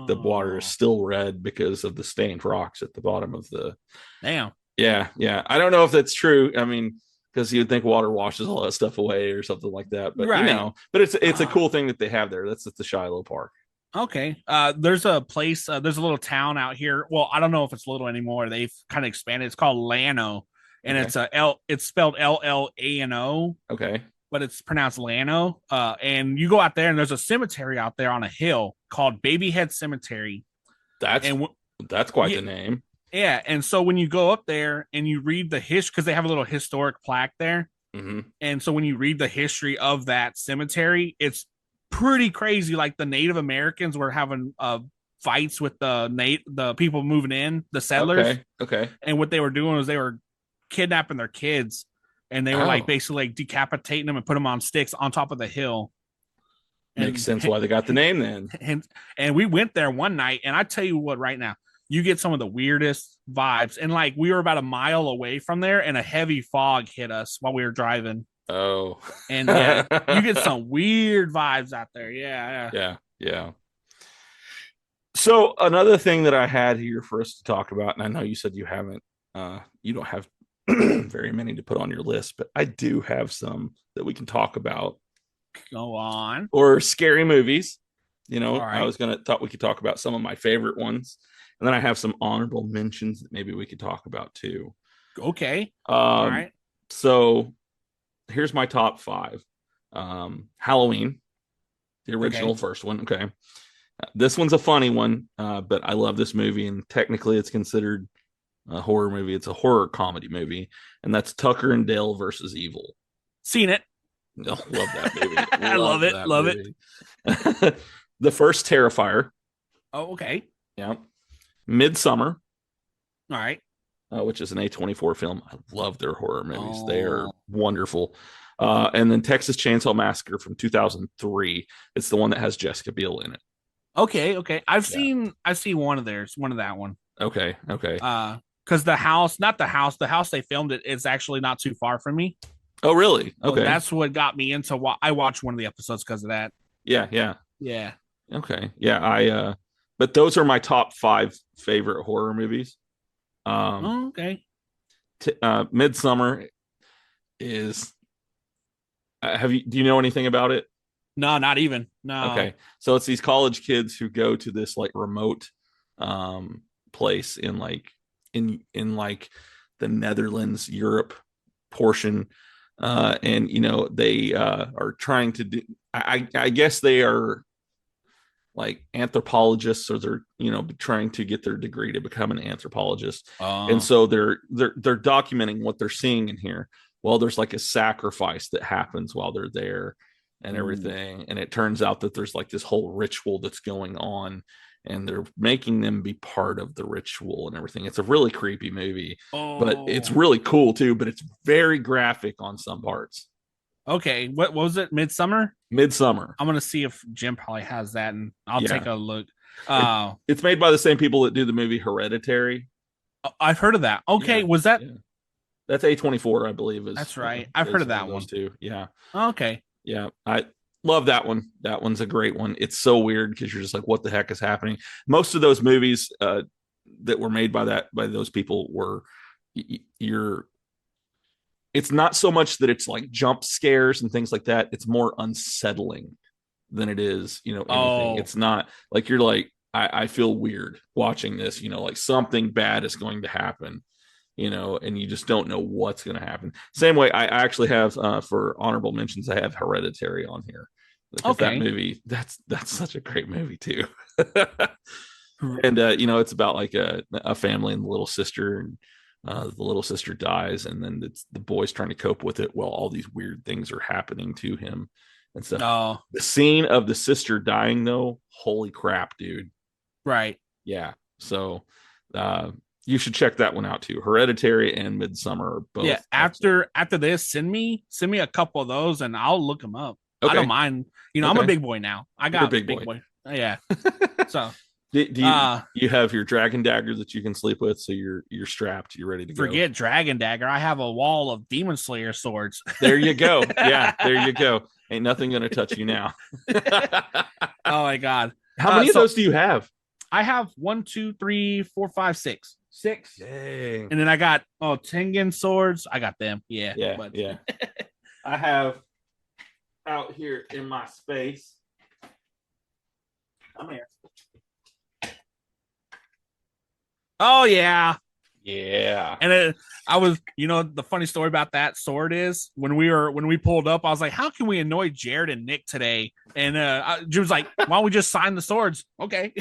the water is still red because of the stained rocks at the bottom of the. Damn. Yeah. I don't know if that's true. I mean, because you'd think water washes all that stuff away or something like that, but right. But it's a cool thing that they have there. That's at the Shiloh Park. Okay. There's a place, there's a little town out here. Well, I don't know if it's little anymore. They've kind of expanded. It's called Llano, and it's spelled Lano. Okay. But it's pronounced Llano. And you go out there and there's a cemetery out there on a hill called Babyhead Cemetery. That's quite the name. Yeah. And so when you go up there and you read the history, because they have a little historic plaque there. Mm-hmm. And so when you read the history of that cemetery, it's pretty crazy. Like the Native Americans were having fights with the people moving in, the settlers. Okay. And what they were doing was they were kidnapping their kids, and they were like basically like decapitating them and put them on sticks on top of the hill. Makes sense why they got the name then. And we went there one night, and I tell you what, right now, you get some of the weirdest vibes. And like we were about a mile away from there, and a heavy fog hit us while we were driving. Oh, and you get some weird vibes out there. Yeah. So another thing that I had here for us to talk about, and I know you said you haven't, you don't have very many to put on your list, but I do have some that we can talk about. Go on. Or scary movies. You know, All right. I thought we could talk about some of my favorite ones. And then I have some honorable mentions that maybe we could talk about too. Okay. All right. So here's my top 5. Halloween, the original first one. Okay. This one's a funny one, but I love this movie, and technically it's considered a horror movie. It's a horror comedy movie, and that's Tucker and Dale versus Evil. Seen it. No, love that movie. I love it. Love it. The First Terrifier. Oh, okay. Yeah. Midsummer. All right. Which is an A24 film. I love their horror movies. They are wonderful. And then Texas Chainsaw Massacre from 2003. It's the one that has Jessica Biel in it. Okay. I've seen one of theirs, one of that one. Okay. Because the house they filmed it is actually not too far from me. Oh, really? Okay. So that's what got me into I watched one of the episodes because of that. Yeah. Okay. Yeah. But those are my top 5 favorite horror movies. Okay. Midsummer is. Do you know anything about it? No, not even. No. Okay. So it's these college kids who go to this like remote place in the Netherlands, Europe portion. And you know, they are trying to do, I guess they are like anthropologists, or they're, you know, trying to get their degree to become an anthropologist. And so they're documenting what they're seeing in here. Well, there's like a sacrifice that happens while they're there and everything. And it turns out that there's like this whole ritual that's going on, and they're making them be part of the ritual and everything. It's a really creepy movie, but it's really cool too, but it's very graphic on some parts. Okay. What was it? Midsummer? I'm going to see if Jim probably has that, and I'll take a look. It's made by the same people that do the movie Hereditary. I've heard of that. Okay. Was that? Yeah. That's A24, I believe. That's right. I've heard of that one too. Yeah. Okay. Yeah. I love that one. That one's a great one. It's so weird because you're just like, what the heck is happening? Most of those movies that were made by those people were it's not so much that it's like jump scares and things like that. It's more unsettling than it is, you know, anything. It's not like you're like, I feel weird watching this, you know, like something bad is going to happen, you know, and you just don't know what's going to happen. Same way, I actually have for honorable mentions, I have Hereditary on here. Because that movie, that's such a great movie too. And you know, it's about like a family and the little sister, and the little sister dies, and then the boy's trying to cope with it while all these weird things are happening to him and stuff. The scene of the sister dying, though, holy crap, dude! Right? Yeah. So you should check that one out too. Hereditary and Midsummer are both. Yeah. After this, send me a couple of those, and I'll look them up. Okay. I don't mind. You know, I'm a big boy now. I got a big boy. Yeah. So. Do you have your dragon dagger that you can sleep with, so you're strapped, you're ready to go? Forget dragon dagger. I have a wall of demon slayer swords. There you go. Yeah, there you go. Ain't nothing gonna touch you now. Oh my god. How many of those do you have? I have 1, 2, 3, 4, 5, 6. 6. Dang. And then I got Tengen swords. I got them. Yeah. Yeah. I have out here in my space. Come here. Oh yeah. And I was, you know, the funny story about that sword is when we pulled up, I was like, how can we annoy Jared and Nick today? And Jim was like, why don't we just sign the swords? Okay.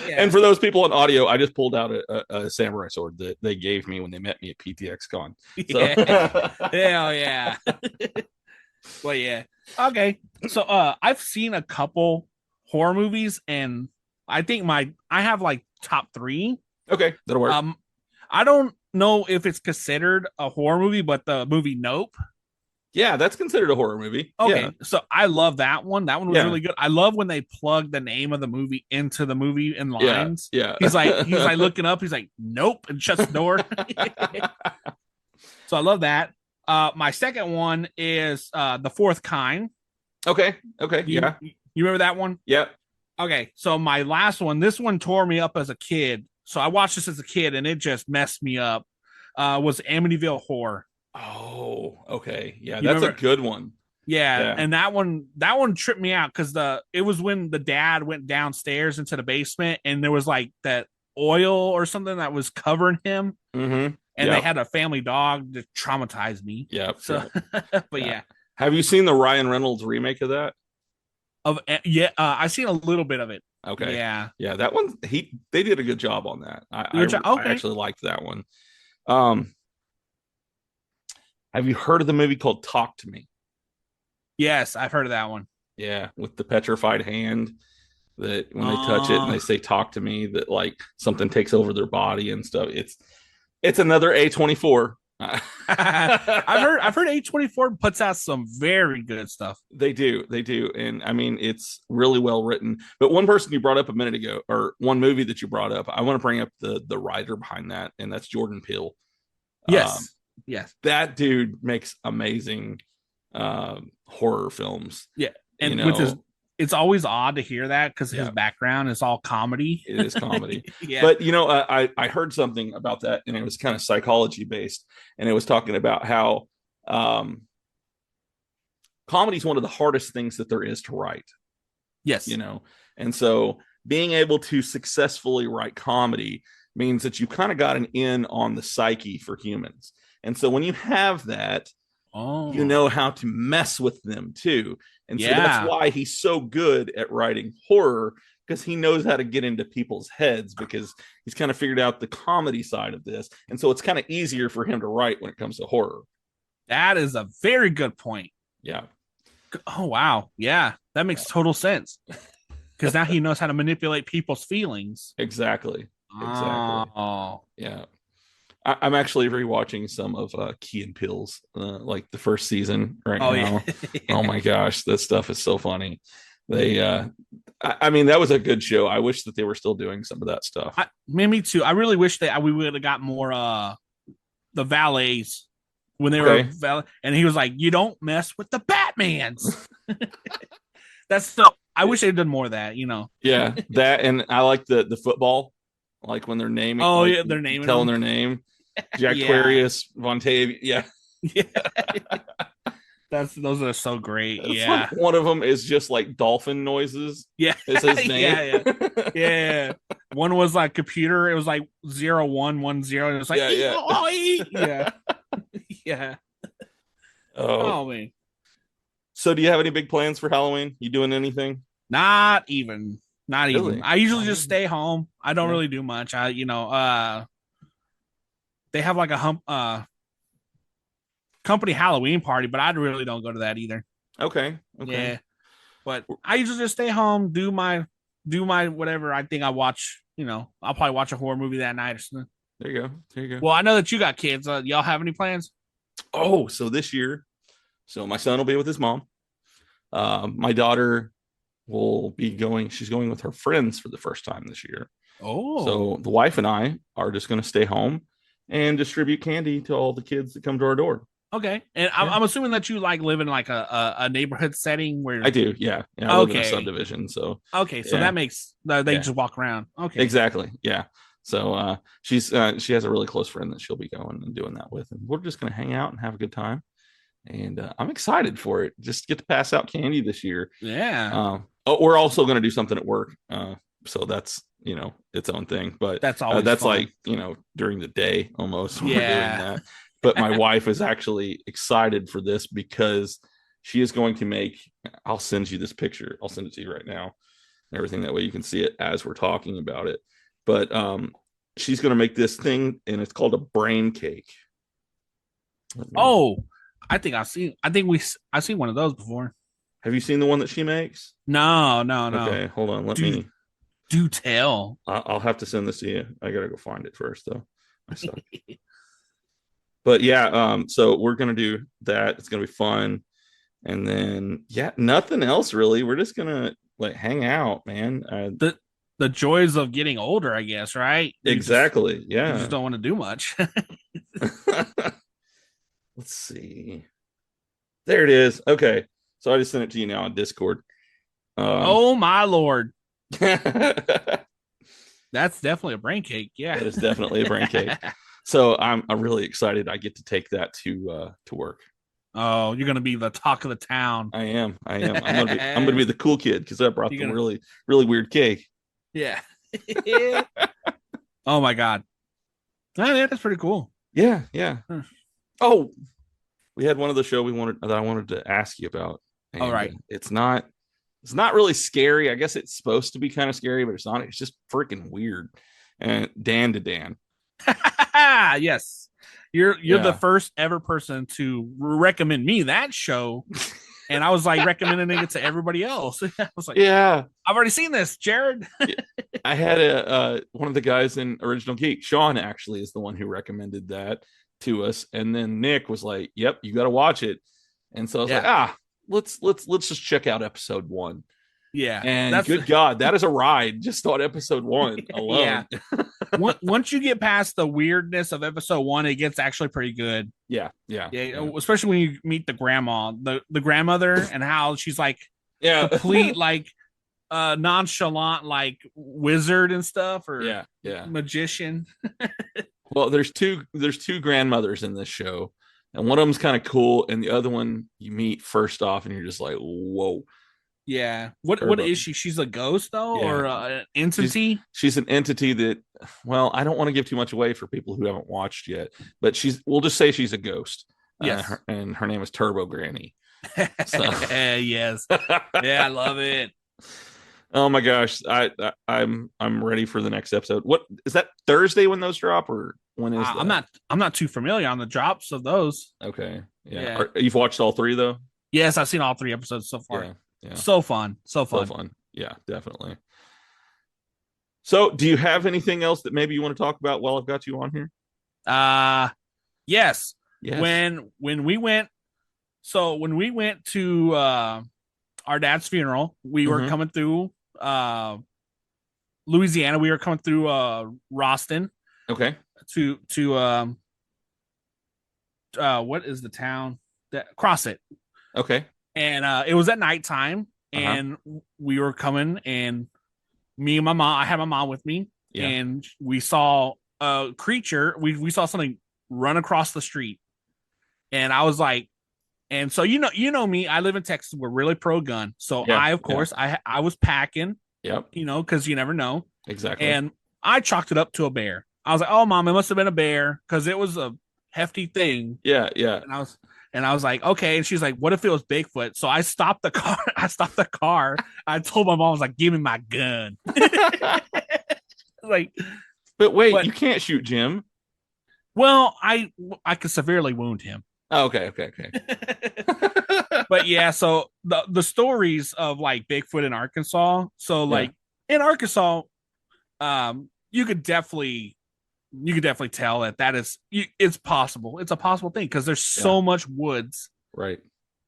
Yeah. And for those people on audio, I just pulled out a samurai sword that they gave me when they met me at PTX Con. So. Yeah. Hell yeah. Well, yeah. Okay. So I've seen a couple horror movies, and I think I have like top 3. Okay, that'll work. I don't know if it's considered a horror movie, but the movie Nope. Yeah, that's considered a horror movie. Okay, yeah. So I love that one. That one was really good. I love when they plug the name of the movie into the movie in lines. Yeah. He's like looking up. He's like, nope, and shuts the door. So I love that. My second one is The Fourth Kind. Okay. You remember that one? Yep. Okay, so my last one, this one tore me up as a kid. So I watched this as a kid, and it just messed me up. was Amityville Horror. Oh, okay. Yeah, You that's remember- a good one. Yeah, and that one tripped me out because it was when the dad went downstairs into the basement and there was like that oil or something that was covering him, Mm-hmm. and they had a family dog that traumatized me. Yeah. So, but yeah. Have you seen the Ryan Reynolds remake of that? I've seen a little bit of it. Okay. Yeah. That one they did a good job on that. I actually liked that one. Have you heard of the movie called Talk to Me? Yes, I've heard of that one. Yeah, with the petrified hand that when they touch it and they say "talk to me," that like something takes over their body and stuff. It's another A24. I've heard A24 puts out some very good stuff. They do, and I mean it's really well written. But one person you brought up a minute ago, or one movie that you brought up, I want to bring up the writer behind that, and that's Jordan Peele. Yes, that dude makes amazing horror films. Yeah, and it's always odd to hear that because his background is all comedy. It is comedy. Yeah. But I heard something about that, and it was kind of psychology based, and it was talking about how comedy is one of the hardest things that there is to write. Yes. And so being able to successfully write comedy means that you kind of got an in on the psyche for humans. And so when you have that, you know how to mess with them too. And so that's why he's so good at writing horror, because he knows how to get into people's heads, because he's kind of figured out the comedy side of this. And so it's kind of easier for him to write when it comes to horror. That is a very good point. Yeah. Oh, wow. Yeah, that makes total sense. Because now he knows how to manipulate people's feelings. Exactly. Oh. Yeah. I'm actually rewatching some of Key and Peele's, like the first season right now. Yeah. Oh my gosh, that stuff is so funny. They, I mean, that was a good show. I wish that they were still doing some of that stuff. Me too. I really wish that we would have got more the valets when they were and he was like, "You don't mess with the Batmans." That's so. I wish they'd done more of that. Yeah, that, and I like the football, like when they're naming. Oh like, yeah, they're naming telling them. their name. Jacquarius Vontavia. Yeah. Those are so great. It's like one of them is just like dolphin noises. Yeah. It's his name. Yeah. One was like computer. It was like 0110. And it was like yeah. Oh man. So do you have any big plans for Halloween? You doing anything? Not even. Really? I usually just stay home. I don't really do much. They have like a company Halloween party, but I really don't go to that either. Okay. Yeah. But I usually just stay home, do my whatever I think I watch. I'll probably watch a horror movie that night or something. There you go. Well, I know that you got kids. Y'all have any plans? Oh, so this year, my son will be with his mom. My daughter will be going. She's going with her friends for the first time this year. Oh. So the wife and I are just going to stay home and distribute candy to all the kids that come to our door. Okay. And I'm assuming that you like live in like a neighborhood setting where I do. Yeah. I live in a subdivision. So that makes they just walk around. Okay. Exactly. Yeah. So she has a really close friend that she'll be going and doing that with, and we're just going to hang out and have a good time. And I'm excited for it. Just get to pass out candy this year. Yeah. We're also going to do something at work. So that's its own thing, but that's always that's fun. like during the day almost. Yeah. We're doing that. But my wife is actually excited for this because she is going to make. I'll send you this picture. I'll send it to you right now. Everything, that way you can see it as we're talking about it. But she's going to make this thing, and it's called a brain cake. Oh, I've seen one of those before. Have you seen the one that she makes? No. Okay, hold on. Let me. Do tell. I'll have to send this to you. I gotta go find it first, though. I suck. But yeah, so we're gonna do that. It's gonna be fun, and then nothing else really. We're just gonna like hang out, man. The joys of getting older, I guess, right? Exactly. You just don't want to do much. Let's see. There it is. Okay, so I just sent it to you now on Discord. Oh my lord. That's definitely a brain cake. Yeah, that is definitely a brain cake. So I'm really excited. I get to take that to work. Oh, you're gonna be the talk of the town. I am. I'm gonna be the cool kid because I brought the really weird cake. Yeah. Oh my god. Oh, yeah, that's pretty cool. Yeah. Hmm. Oh, we had one of the show that I wanted to ask you about. And all right. It's not really scary. I guess it's supposed to be kind of scary, but it's not. It's just freaking weird. And Dan to Dan. Yes. You're the first ever person to recommend me that show. And I was like recommending it to everybody else. I was like, yeah, I've already seen this, Jared. I had one of the guys in Original Geek, Sean, actually is the one who recommended that to us. And then Nick was like, yep, you got to watch it. And so I was like, let's just check out episode 1. Yeah. And good God, that is a ride just on episode 1 alone. Yeah. Once you get past the weirdness of episode 1, it gets actually pretty good. Yeah. Especially when you meet the grandma, the grandmother, and how she's like complete like nonchalant like wizard and stuff, or magician. Well, there's two grandmothers in this show, and one of them's kind of cool, and the other one you meet first off, and you're just like, whoa. Yeah. What is she? She's a ghost though, or an entity? She's an entity that, well, I don't want to give too much away for people who haven't watched yet, but we'll just say she's a ghost. Yes. And her name is Turbo Granny. So. Yes. Yeah, I love it. Oh my gosh, I'm ready for the next episode. What is that, Thursday when those drop, or when is that? I'm not too familiar on the drops of those. Okay. Yeah. You've watched all 3 though? Yes, I've seen all 3 episodes so far. Yeah. So fun. Yeah, definitely. So do you have anything else that maybe you want to talk about while I've got you on here? Yes. When we went to our dad's funeral, we were coming through Louisiana. We were coming through Roston. Okay. To what is the town? Crossett. Okay. And it was at nighttime, and we were coming, and me and my mom, I had my mom with me, and we saw a creature. We saw something run across the street, and I was like, and so you know me, I live in Texas. We're really pro gun, so I was packing, because you never know. Exactly. And I chalked it up to a bear. I was like, oh mom, it must have been a bear, because it was a hefty thing. Yeah. And I was like, okay. And she's like, what if it was Bigfoot? So I stopped the car. I told my mom, I was like, give me my gun. Like, but wait, you can't shoot Jim. Well, I could severely wound him. Oh, okay. But yeah, so the stories of like Bigfoot in Arkansas. So like in Arkansas, you could definitely tell that is it's possible. It's a possible thing because there's so much woods. Right.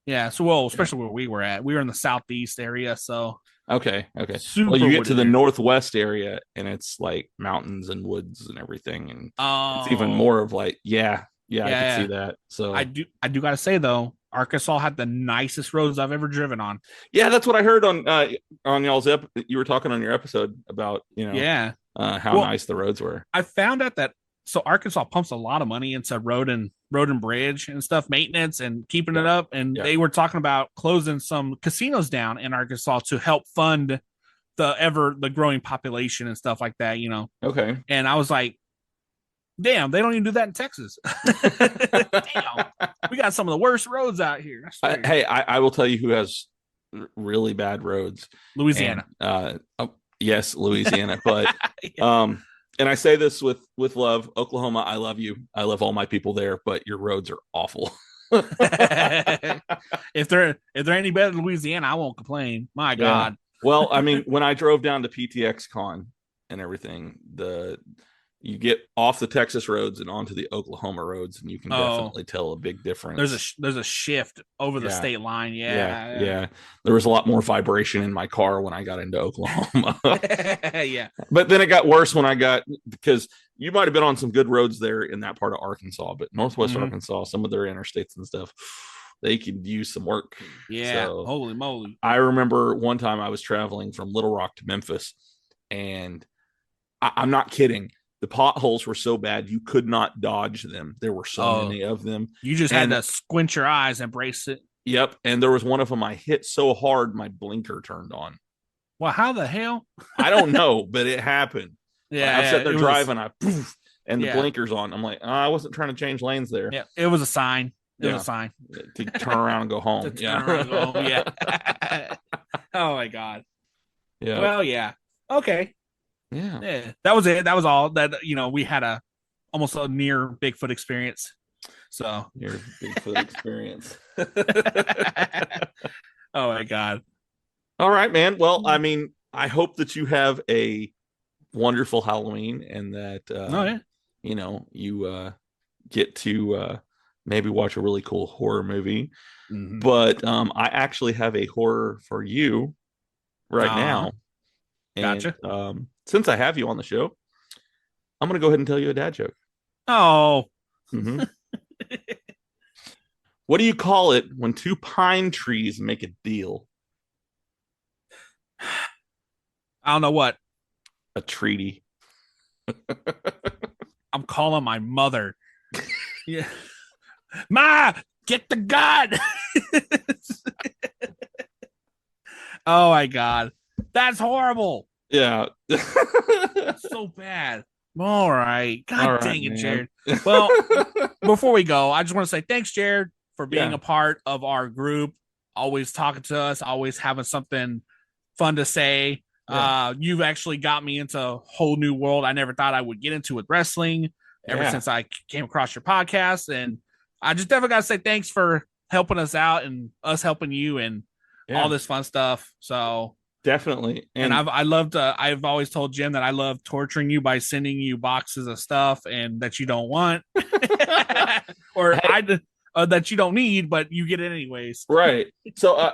Yeah. So especially where we were at. We were in the southeast area. So okay. Well, you get to the northwest area and it's like mountains and woods and everything, and it's even more of like I can see that. So I do gotta say though, Arkansas had the nicest roads I've ever driven on. Yeah, that's what I heard on y'all's you were talking on your episode about how nice the roads were. I found out that Arkansas pumps a lot of money into road and bridge and stuff, maintenance and keeping it up. And they were talking about closing some casinos down in Arkansas to help fund the growing population and stuff like that, Okay. And I was like, damn, they don't even do that in Texas. Damn, we got some of the worst roads out here. I will tell you who has really bad roads. Louisiana. Yes, Louisiana. But and I say this with love, Oklahoma, I love you. I love all my people there, but your roads are awful. If they're any better than Louisiana, I won't complain. My God. Well, I mean, when I drove down to PTX Con and everything, you get off the Texas roads and onto the Oklahoma roads, and you can definitely tell a big difference. There's a shift over the state line. Yeah. There was a lot more vibration in my car when I got into Oklahoma. Yeah. But then it got worse because you might have been on some good roads there in that part of Arkansas, but Northwest Arkansas, some of their interstates and stuff, they could use some work. Yeah. So, holy moly. I remember one time I was traveling from Little Rock to Memphis, and I'm not kidding. the potholes were so bad you could not dodge them. There were so many of them. You just had to squint your eyes and brace it. Yep. And there was one of them I hit so hard my blinker turned on. Well, how the hell? I don't know, but it happened. Yeah, I'm sitting there driving, and the blinker's on. I'm like, I wasn't trying to change lanes there. Yeah, it was a sign. It was a sign to turn around and go home. Yeah. Oh my God. Yeah. Well, yeah. Okay. Yeah. That was it. That was all. That we had almost a near Bigfoot experience. So near Bigfoot experience. Oh my God. All right, man. Well, I mean, I hope that you have a wonderful Halloween and that you get to maybe watch a really cool horror movie. Mm-hmm. But I actually have a horror for you right now. And, gotcha. Since I have you on the show, I'm going to go ahead and tell you a dad joke. Oh. Mm-hmm. What do you call it when two pine trees make a deal? I don't know what. A treaty. I'm calling my mother. Yeah. Ma, get the gun. Oh my God. That's horrible. Yeah. So bad. All right. God All right, dang it, man. Jared. Well, before we go, I just want to say thanks, Jared, for being a part of our group. Always talking to us, always having something fun to say. Yeah. You've actually got me into a whole new world I never thought I would get into with wrestling ever since I came across your podcast. And I just definitely got to say thanks for helping us out and us helping you and all this fun stuff. So definitely. And I've always told Jim that I love torturing you by sending you boxes of stuff and that you don't want or that you don't need, but you get it anyways. Right. So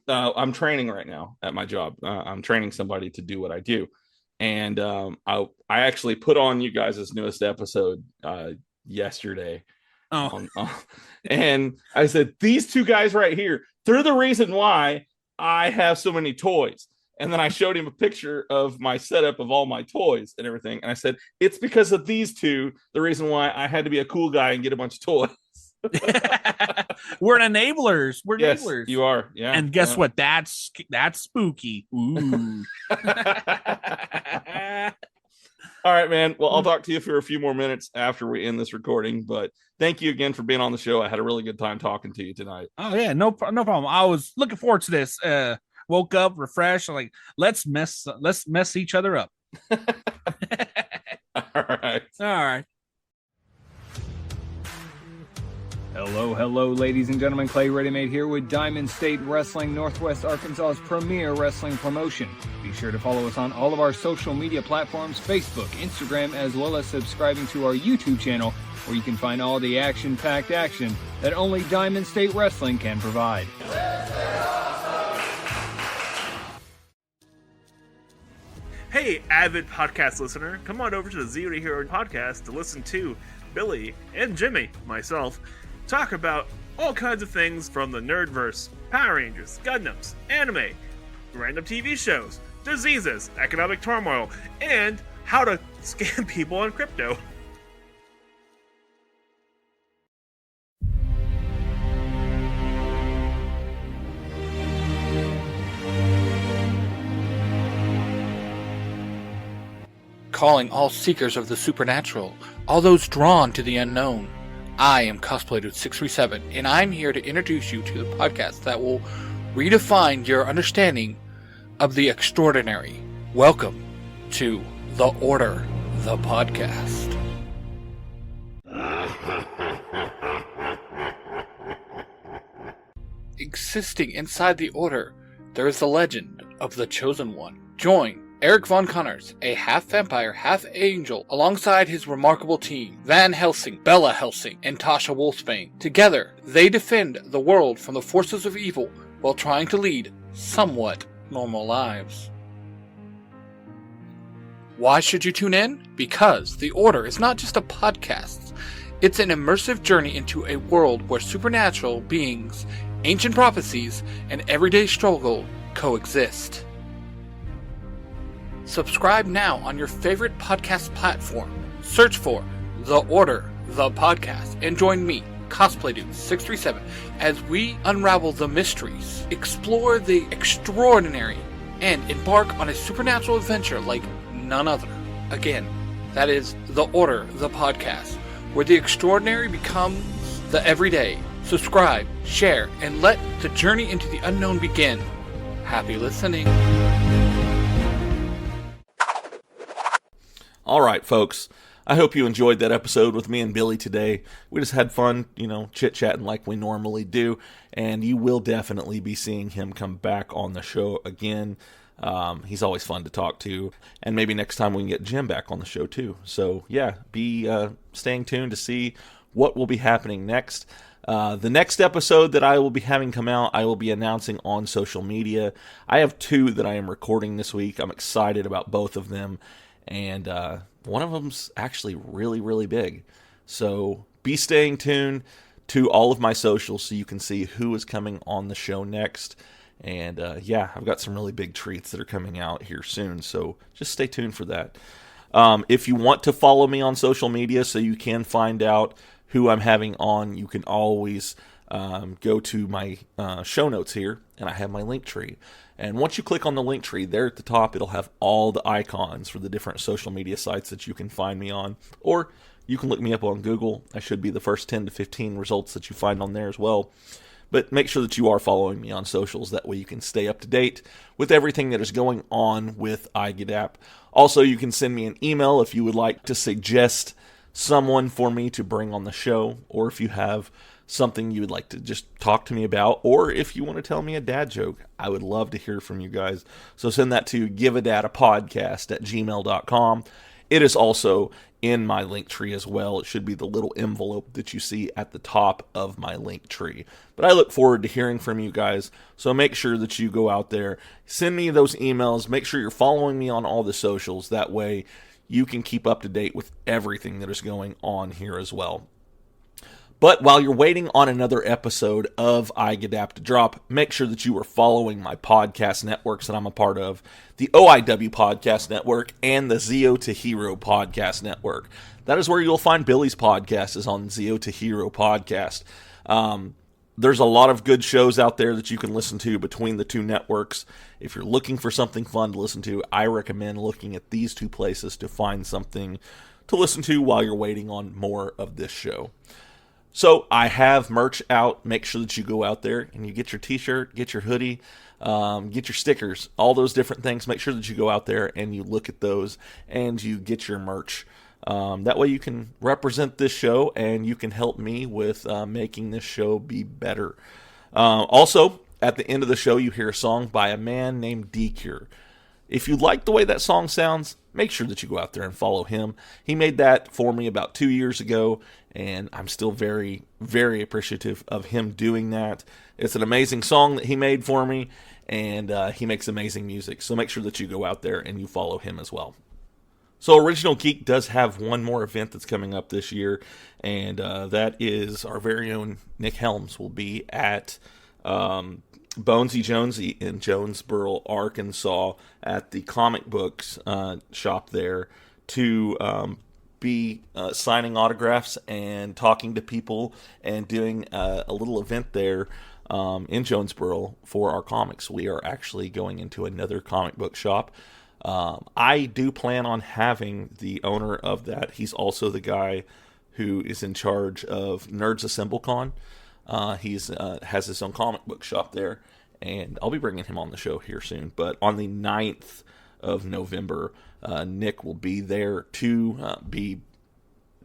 I'm training right now at my job. I'm training somebody to do what I do. And I actually put on you guys' newest episode yesterday. And I said, these two guys right here, they're the reason why I have so many toys. And then I showed him a picture of my setup of all my toys and everything. And I said, it's because of these two, the reason why I had to be a cool guy and get a bunch of toys. We're enablers. We're enablers. You are. Yeah. And guess what? That's spooky. Ooh. All right, man. Well, I'll talk to you for a few more minutes after we end this recording. But thank you again for being on the show. I had a really good time talking to you tonight. Oh yeah, no problem. I was looking forward to this. Woke up refreshed. I'm like, let's mess each other up. All right. Hello, ladies and gentlemen. Clay Ready-Made here with Diamond State Wrestling, Northwest Arkansas's premier wrestling promotion. Be sure to follow us on all of our social media platforms, Facebook, Instagram, as well as subscribing to our YouTube channel, where you can find all the action-packed action that only Diamond State Wrestling can provide. Hey, avid podcast listener, come on over to the Zero Hero podcast to listen to Billy and Jimmy, myself, talk about all kinds of things from the Nerdverse, Power Rangers, Gundams, anime, random TV shows, diseases, economic turmoil, and how to scam people on crypto. Calling all seekers of the supernatural, all those drawn to the unknown. I am Cosplay Dude 637, and I'm here to introduce you to the podcast that will redefine your understanding of the extraordinary. Welcome to The Order, the podcast. Existing inside the Order, there is the legend of the Chosen One. Join Eric Von Connors, a half-vampire, half-angel, alongside his remarkable team, Van Helsing, Bella Helsing, and Tasha Wolfsbane. Together, they defend the world from the forces of evil while trying to lead somewhat normal lives. Why should you tune in? Because The Order is not just a podcast. It's an immersive journey into a world where supernatural beings, ancient prophecies, and everyday struggle coexist. Subscribe now on your favorite podcast platform. Search for The Order, the podcast, and join me, Cosplay Dude 637, as we unravel the mysteries, explore the extraordinary, and embark on a supernatural adventure like none other. Again, that is The Order, the podcast, where the extraordinary becomes the everyday. Subscribe, share, and let the journey into the unknown begin. Happy listening. All right, folks. I hope you enjoyed that episode with me and Billy today. We just had fun, chit-chatting like we normally do, and you will definitely be seeing him come back on the show again. He's always fun to talk to, and maybe next time we can get Jim back on the show too. So, yeah, be staying tuned to see what will be happening next. The next episode that I will be having come out, I will be announcing on social media. I have 2 that I am recording this week. I'm excited about both of them, and one of them's actually really, really big. So be staying tuned to all of my socials so you can see who is coming on the show next. And I've got some really big treats that are coming out here soon. So just stay tuned for that. If you want to follow me on social media so you can find out who I'm having on, you can always go to my show notes here, and I have my link tree. And once you click on the link tree, there at the top, it'll have all the icons for the different social media sites that you can find me on. Or you can look me up on Google. I should be the first 10 to 15 results that you find on there as well. But make sure that you are following me on socials. That way you can stay up to date with everything that is going on with iGetApp. Also, you can send me an email if you would like to suggest someone for me to bring on the show, or if you have something you would like to just talk to me about, or if you want to tell me a dad joke. I would love to hear from you guys. So send that to giveadadapodcast@gmail.com. It is also in my link tree as well. It should be the little envelope that you see at the top of my link tree. But I look forward to hearing from you guys. So make sure that you go out there, send me those emails, make sure you're following me on all the socials. That way you can keep up to date with everything that is going on here as well. But while you're waiting on another episode of iGetApp to drop, make sure that you are following my podcast networks that I'm a part of, the OIW Podcast Network and the Zio to Hero Podcast Network. That is where you'll find Billy's podcast, is on Zio to Hero Podcast. There's a lot of good shows out there that you can listen to between the 2 networks. If you're looking for something fun to listen to, I recommend looking at these 2 places to find something to listen to while you're waiting on more of this show. So I have merch out. Make sure that you go out there and you get your t-shirt, get your hoodie, get your stickers, all those different things. Make sure that you go out there and you look at those and you get your merch. That way you can represent this show and you can help me with making this show be better. Also, at the end of the show, you hear a song by a man named D-Cure. If you like the way that song sounds, make sure that you go out there and follow him. He made that for me about 2 years ago, and I'm still very, very appreciative of him doing that. It's an amazing song that he made for me, and he makes amazing music. So make sure that you go out there and you follow him as well. So Original Geek does have one more event that's coming up this year, and that is our very own Nick Helms will be at Bonesy Jonesy in Jonesboro, Arkansas, at the comic books shop there to be signing autographs and talking to people and doing a little event there in Jonesboro for our comics. We are actually going into another comic book shop. I do plan on having the owner of that. He's also the guy who is in charge of Nerds AssembleCon. He's has his own comic book shop there, and I'll be bringing him on the show here soon. But on the 9th of November, Nick will be there to be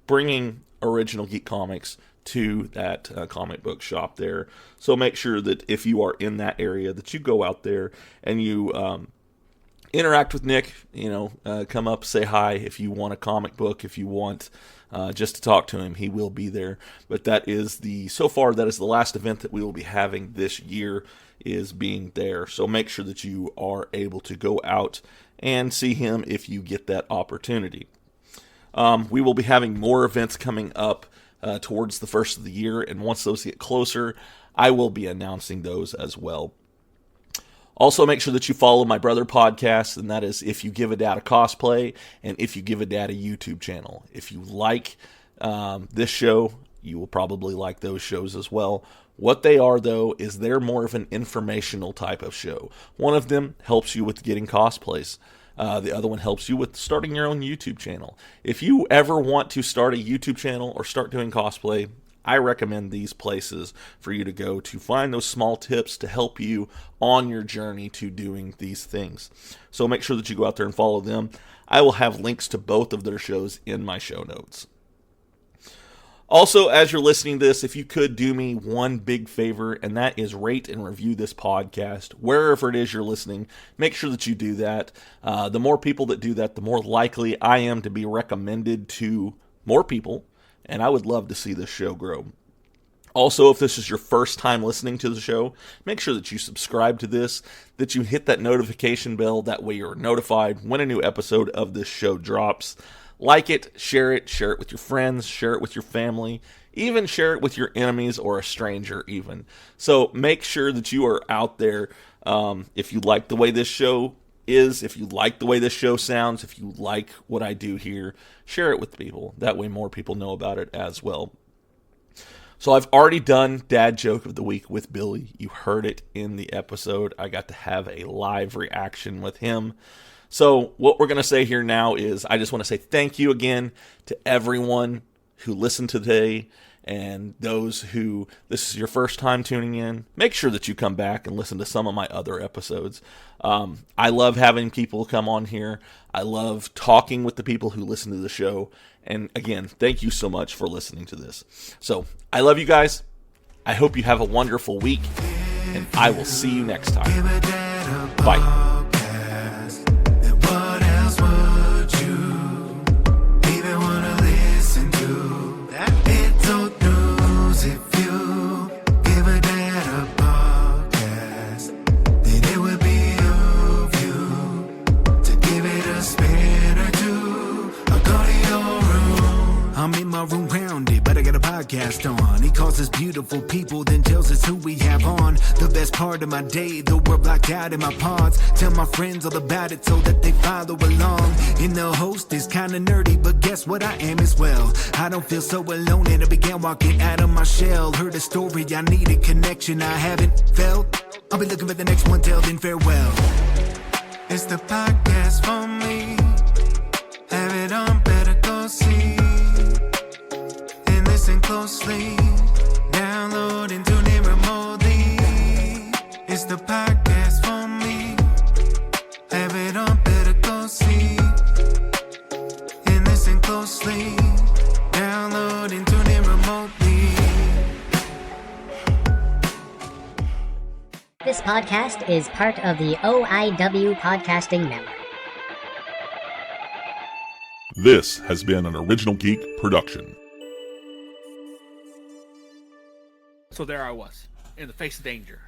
bringing Original Geek Comics to that comic book shop there. So make sure that if you are in that area that you go out there and you interact with Nick, come up, say hi. If you want a comic book, if you want just to talk to him, he will be there. But that is the last event that we will be having this year, is being there. So make sure that you are able to go out and see him if you get that opportunity. We will be having more events coming up towards the first of the year, and once those get closer, I will be announcing those as well. Also, make sure that you follow my brother podcast, and that is If You Give a Dad a Cosplay and If You Give a Dad a YouTube channel. If you like this show, you will probably like those shows as well. What they are, though, is they're more of an informational type of show. One of them helps you with getting cosplays. The other one helps you with starting your own YouTube channel. If you ever want to start a YouTube channel or start doing cosplay, I recommend these places for you to go to find those small tips to help you on your journey to doing these things. So make sure that you go out there and follow them. I will have links to both of their shows in my show notes. Also, as you're listening to this, if you could do me one big favor, and that is rate and review this podcast wherever it is you're listening. Make sure that you do that. The more people that do that, the more likely I am to be recommended to more people, and I would love to see this show grow. Also, if this is your first time listening to the show, make sure that you subscribe to this, that you hit that notification bell. That way you're notified when a new episode of this show drops. Like it, share it with your friends, share it with your family, even share it with your enemies or a stranger even. So make sure that you are out there. If you like the way this show is, if you like the way this show sounds, if you like what I do here, share it with people. That way more people know about it as well. So I've already done Dad Joke of the Week with Billy. You heard it in the episode. I got to have a live reaction with him. So what we're going to say here now is I just want to say thank you again to everyone who listened today, and those who this is your first time tuning in. Make sure that you come back and listen to some of my other episodes. I love having people come on here. I love talking with the people who listen to the show. And again, thank you so much for listening to this. So I love you guys. I hope you have a wonderful week, and I will see you next time. Bye. I'm in my room rounded, but I got a podcast on. He calls us beautiful people, then tells us who we have on. The best part of my day, though we're blocked out in my pods. Tell my friends all about it so that they follow along. And the host is kinda nerdy, but guess what I am as well. I don't feel so alone, and I began walking out of my shell. Heard a story, I need a connection I haven't felt. I'll be looking for the next one, till then farewell. It's the podcast for me. Have it on, better go see. Listen closely, download and tune in remotely. It's the podcast for me. Have it on, better go see. And listen closely, download and tune in remotely. This podcast is part of the OIW Podcasting Network. This has been an Original Geek production. So there I was, in the face of danger.